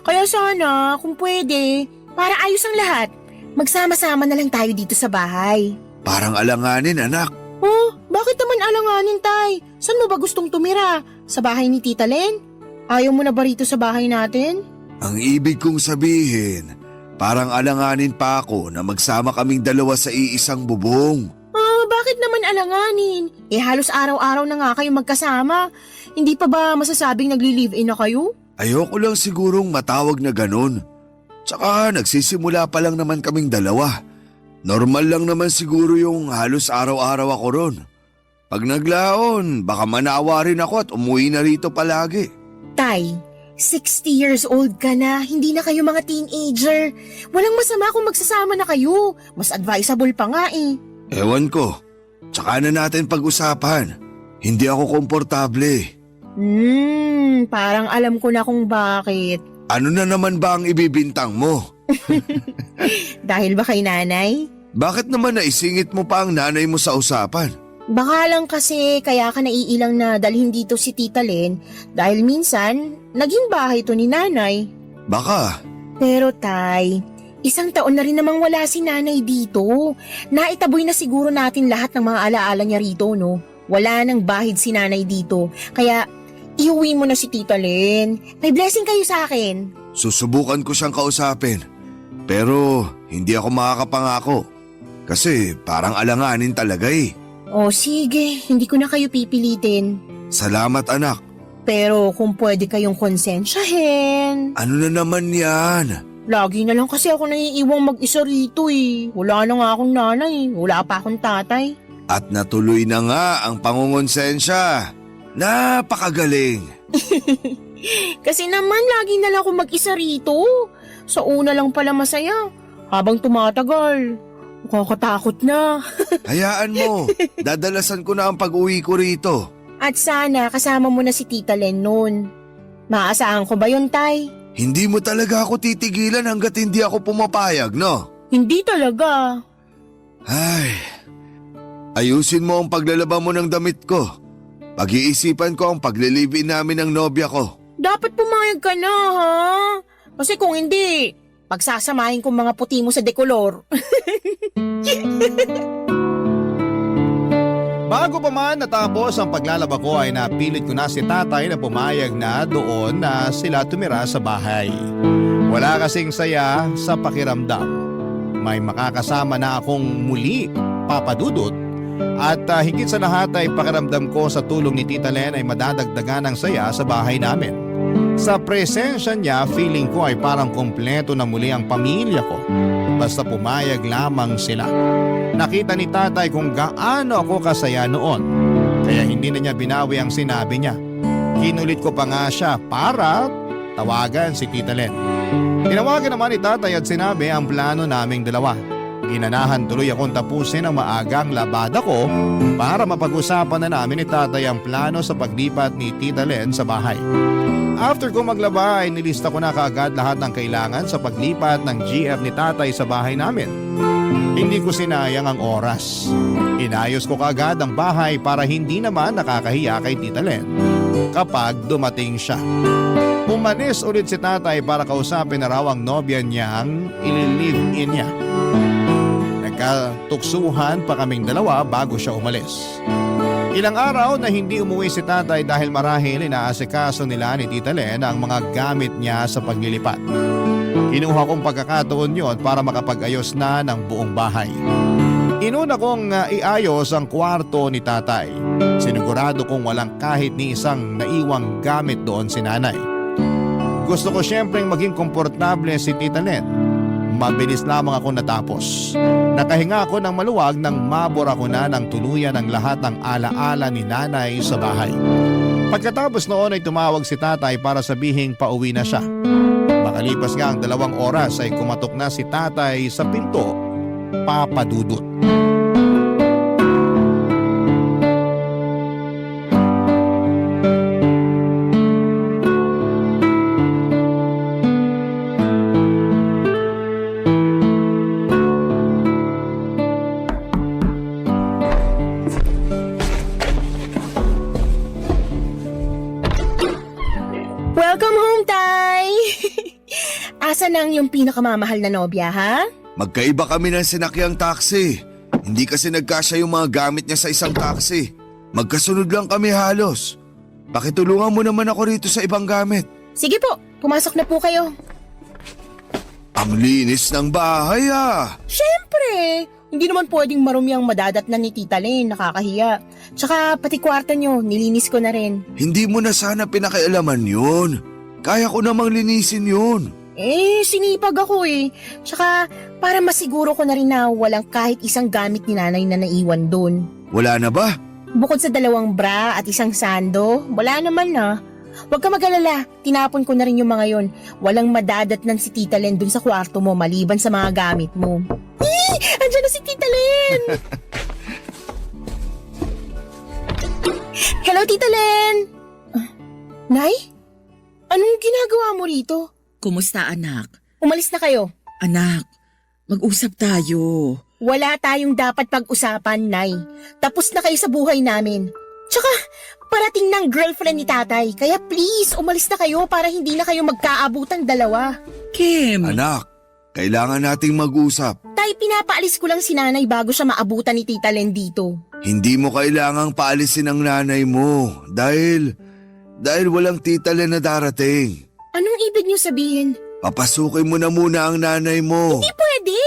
Kaya sana, kung pwede, para ayos ang lahat, magsama-sama na lang tayo dito sa bahay. Parang alanganin, anak. Oh, bakit naman alanganin, Tay? Saan mo ba gustong tumira? Sa bahay ni Tita Len? Ayaw mo na ba rito sa bahay natin? Ang ibig kong sabihin, parang alanganin pa ako na magsama kaming dalawa sa iisang bubong. Ah, bakit naman alanganin? Eh halos araw-araw na nga kayong magkasama. Hindi pa ba masasabing nagli-live-in na kayo? Ayoko lang sigurong matawag na ganun. Tsaka nagsisimula pa lang naman kaming dalawa. Normal lang naman siguro yung halos araw-araw ako ron. Pag naglaon, baka manawa rin ako at umuwi na rito palagi. Tay, 60 years old ka na, hindi na kayo mga teenager. Walang masama kung magsasama na kayo. Mas advisable pa nga eh. Ewan ko, tsaka na natin pag-usapan. Hindi ako komportable. Parang alam ko na kung bakit. Ano na naman ba ang ibibintang mo? Dahil ba kay nanay? Bakit naman naisingit mo pa ang nanay mo sa usapan? Baka lang kasi kaya ka naiilang na dalhin dito si Tita Len dahil minsan naging bahay to ni nanay. Baka. Pero Tay, 1 taon na rin namang wala si nanay dito. Naitaboy na siguro natin lahat ng mga alaala niya rito, no? Wala nang bahid si nanay dito. Kaya iuwi mo na si Tita Len. May blessing kayo sa akin. Susubukan ko siyang kausapin. Pero hindi ako makakapangako. Kasi parang alanganin talaga eh. O sige, hindi ko na kayo pipilitin. Salamat anak. Pero kung pwede kayong konsensyahin, Len. Ano na naman yan? Lagi na lang kasi ako naiiwang mag-isa rito eh. Wala na nga akong nanay, wala pa akong tatay. At natuloy na nga ang pangungonsensya. Napakagaling. Kasi naman lagi na lang ako mag-isa rito. Sa una lang pala masaya. Habang tumatagal, nakakatakot na. Hayaan mo, dadalasan ko na ang pag-uwi ko rito. At sana kasama mo na si Tita Len noon. Maaasahan ko ba yun, Tay? Hindi mo talaga ako titigilan hanggat hindi ako pumapayag, no? Hindi talaga. Ay, ayusin mo ang paglalaba mo ng damit ko. Pag-iisipan ko ang paglilibin namin ng nobya ko. Dapat pumayag ka na, ha? Kasi kung hindi, pagsasamahin ko mga puti mo sa dekolor. Bago pa man natapos ang paglalaba ko ay napilit ko na si tatay na pumayag na doon na sila tumira sa bahay. Wala kasing saya sa pakiramdam. May makakasama na akong muli, Papa Dudut. At higit sa lahat ay pakiramdam ko sa tulong ni Tita Len ay madadagdagan ng saya sa bahay namin. Sa presensya niya, feeling ko ay parang kumpleto na muli ang pamilya ko. Basta pumayag lamang sila. Nakita ni tatay kung gaano ako kasaya noon. Kaya hindi na niya binawi ang sinabi niya. Kinulit ko pa nga siya para tawagan si Tita Len. Tinawagan naman ni tatay at sinabi ang plano naming dalawa. Ginanahan tuloy akong tapusin ang maagang labada ko para mapag-usapan na namin ni tatay ang plano sa paglipat ni Tita Len sa bahay. After ko maglaba ay nilista ko na kaagad lahat ng kailangan sa paglipat ng GF ni tatay sa bahay namin. Hindi ko sinayang ang oras. Inayos ko kaagad ang bahay para hindi naman nakakahiya kay Tita Len kapag dumating siya. Umalis ulit si tatay para kausapin na raw ang nobya niyang ililive-in niya. Nagkatuksuhan pa kaming dalawa bago siya umalis. Ilang araw na hindi umuwi si tatay dahil marahil inaasikaso nila ni Tita Len ang mga gamit niya sa paglilipat. Kinuha kong pagkakataon yon para makapag-ayos na ng buong bahay. Inuna kong iayos ang kwarto ni tatay. Sinigurado kong walang kahit ni isang naiwang gamit doon si nanay. Gusto ko siyempreng maging komportable si Tita Len. Mabilis lamang ako natapos. Nakahinga ako ng maluwag nang mabura ko na ng tuluyan ang lahat ng alaala ni nanay sa bahay. Pagkatapos noon ay tumawag si tatay para sabihing pauwi na siya. Makalipas nga ang 2 oras ay kumatok na si tatay sa pinto, Papa Dudut. Welcome home, Tay! Asa nang yung pinakamamahal na nobya, ha? Magkaiba kami ng sinakyang taxi. Hindi kasi nagkasya yung mga gamit niya sa isang taxi. Magkasunod lang kami halos. Pakitulungan mo naman ako rito sa ibang gamit. Sige po, pumasok na po kayo. Ang linis ng bahay ah. Siyempre! Hindi naman pwedeng marumi ang madadat na ni Tita Len, nakakahiya. Tsaka pati kwarto nyo, nilinis ko na rin. Hindi mo na sana pinakialaman yun. Kaya ko namang linisin yun. Sinipag ako eh. Tsaka para masiguro ko na rin na walang kahit isang gamit ni nanay na naiwan doon. Wala na ba? Bukod sa 2 bra at isang sando, wala naman na. Huwag ka mag-alala, tinapon ko na rin yung mga yon. Walang madadatnan si Tita Len dun sa kwarto mo maliban sa mga gamit mo. Andiyan na si Tita Len! Hello, Tita Len! Nay? Anong ginagawa mo rito? Kumusta anak? Umalis na kayo. Anak, mag-usap tayo. Wala tayong dapat pag-usapan, Nay. Tapos na kayo sa buhay namin. Tsaka, parating ng girlfriend ni tatay. Kaya please, umalis na kayo para hindi na kayo magkaabutang 2. Kim, Anak, kailangan nating mag-usap. Tay, pinapaalis ko lang si nanay bago siya maabutan ni Tita Len dito. Hindi mo kailangang paalisin ang nanay mo dahil walang Tita Len na darating. Anong ibig niyo sabihin? Papasukin mo na muna ang nanay mo. Hindi pwede!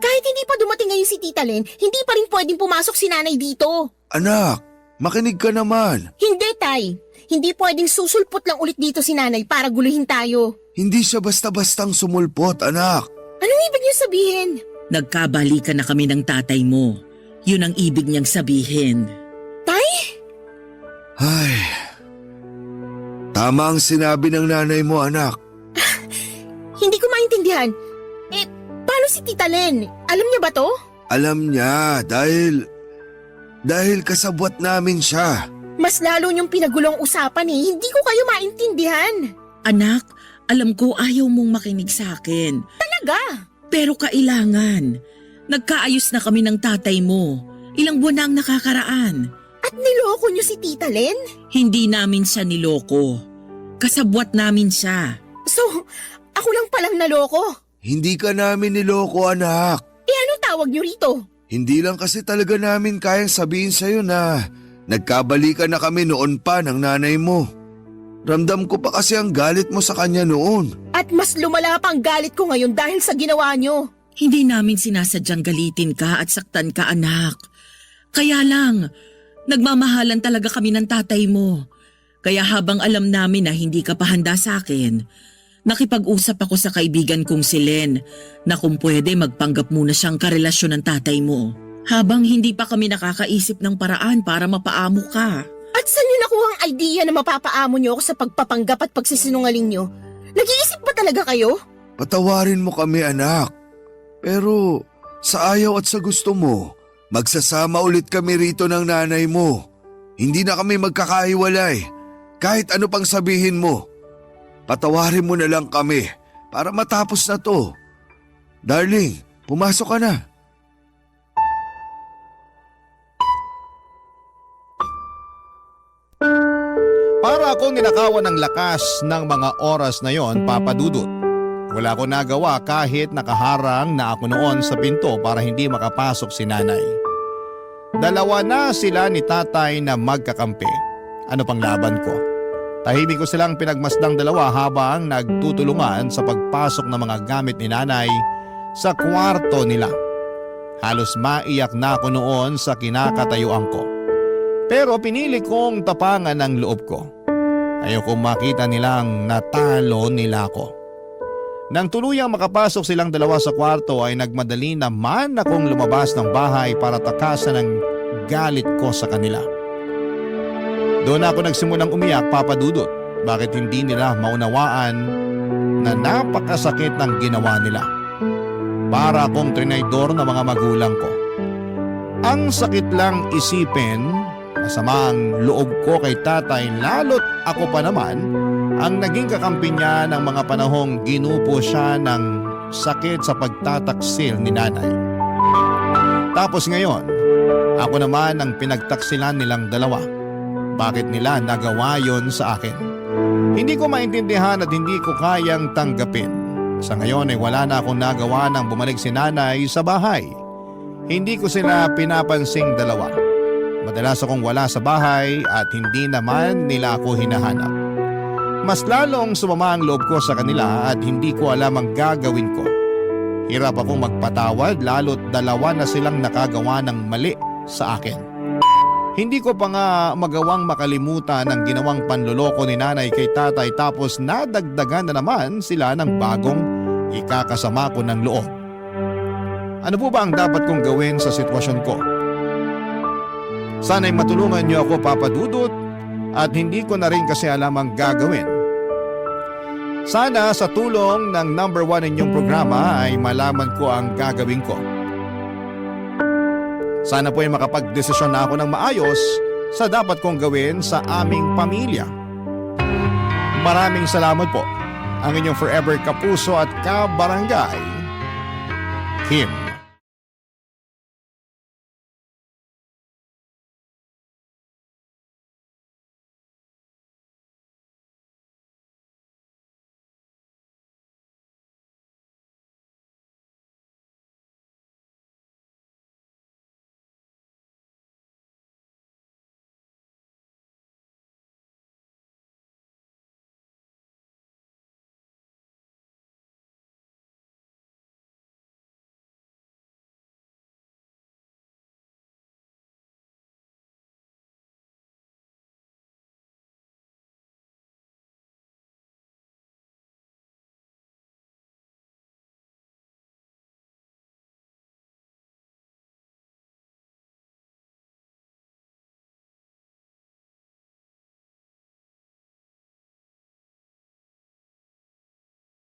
Kahit hindi pa dumating ngayon si Tita Len, hindi pa rin pwedeng pumasok si nanay dito. Anak, Makinig ka naman. Hindi, Tay. Hindi pwedeng susulpot lang ulit dito si nanay para guluhin tayo. Hindi siya basta-bastang sumulpot, anak. Anong ibig niyo sabihin? Nagkabalikan na kami ng tatay mo. Yun ang ibig niyang sabihin. Tay? Ay, tama ang sinabi ng nanay mo, anak. Hindi ko maintindihan. Paano si Tita Len? Alam niya ba to? Alam niya dahil kasabwat namin siya. Mas lalo niyong pinagulong usapan eh. Hindi ko kayo maintindihan. Anak, alam ko ayaw mong makinig sa akin. Talaga? Pero kailangan. Nagkaayos na kami ng tatay mo. Ilang buwan na ang nakakaraan. At niloko niyo si Tita Len? Hindi namin siya niloko. Kasabwat namin siya. So, ako lang palang naloko. Hindi ka namin niloko, anak. Ano tawag niyo rito? Hindi lang kasi talaga namin kayang sabihin sa'yo na nagkabalikan na kami noon pa ng nanay mo. Ramdam ko pa kasi ang galit mo sa kanya noon. At mas lumala pa ang galit ko ngayon dahil sa ginawa niyo. Hindi namin sinasadyang galitin ka at saktan ka, anak. Kaya lang, nagmamahalan talaga kami ng tatay mo. Kaya habang alam namin na hindi ka pa handa sa akin, nakipag-usap ako sa kaibigan kong si Len na kung pwede magpanggap muna siyang karelasyon ng tatay mo. Habang hindi pa kami nakakaisip ng paraan para mapaamo ka. At saan niyo nakuha ang idea na mapapaamo niyo ako sa pagpapanggap at pagsisinungaling niyo? Nag-iisip ba talaga kayo? Patawarin mo kami, anak. Pero sa ayaw at sa gusto mo, magsasama ulit kami rito ng nanay mo. Hindi na kami magkakahiwalay. Kahit ano pang sabihin mo. Patawarin mo na lang kami para matapos na to. Darling, pumasok ka na. Para akong ninakawan ng lakas ng mga oras na yon, Papa Dudut. Wala ko nagawa kahit nakaharang na ako noon sa pinto para hindi makapasok si nanay. Dalawa na sila ni tatay na magkakampi. Ano pang laban ko? Tahimik ko silang pinagmasdang dalawa habang nagtutulungan sa pagpasok ng mga gamit ni nanay sa kwarto nila. Halos maiyak na ako noon sa kinakatayuan ko. Pero pinili kong tapangan ang loob ko. Ayokong makita nilang natalo nila ako. Nang tuluyang makapasok silang dalawa sa kwarto ay nagmadali naman akong lumabas ng bahay para takasan ang galit ko sa kanila. Doon ako nagsimulang umiyak, Papa Dudut. Bakit hindi nila maunawaan na napakasakit ng ginawa nila? Para akong trinaydor ng mga magulang ko. Ang sakit lang isipin, masama ang loob ko kay tatay lalo't ako pa naman ang naging kakampi niya ng mga panahong ginupo siya ng sakit sa pagtataksil ni nanay. Tapos ngayon, ako naman ang pinagtaksilan nilang dalawa. Bakit nila nagawa yon sa akin? Hindi ko maintindihan at hindi ko kayang tanggapin. Sa ngayon ay wala na akong nagawa nang bumalik si nanay sa bahay. Hindi ko sila pinapansing dalawa. Madalas akong wala sa bahay at hindi naman nila ako hinahanap. Mas lalong sumama ang loob ko sa kanila at hindi ko alam ang gagawin ko. Hirap akong magpatawad lalo't dalawa na silang nakagawa ng mali sa akin. Hindi ko pa nga magawang makalimutan ang ginawang panloloko ni nanay kay tatay tapos nadagdagan na naman sila ng bagong ikakasama ko ng loob. Ano po ba ang dapat kong gawin sa sitwasyon ko? Sana'y matulungan niyo ako, Papa Dudut, at hindi ko na rin kasi alam ang gagawin. Sana sa tulong ng number 1 ninyong programa ay malaman ko ang gagawin ko. Sana po ay makapag-desisyon na ako ng maayos sa dapat kong gawin sa aming pamilya. Maraming salamat po. Ang inyong forever kapuso at kabarangay, Kim.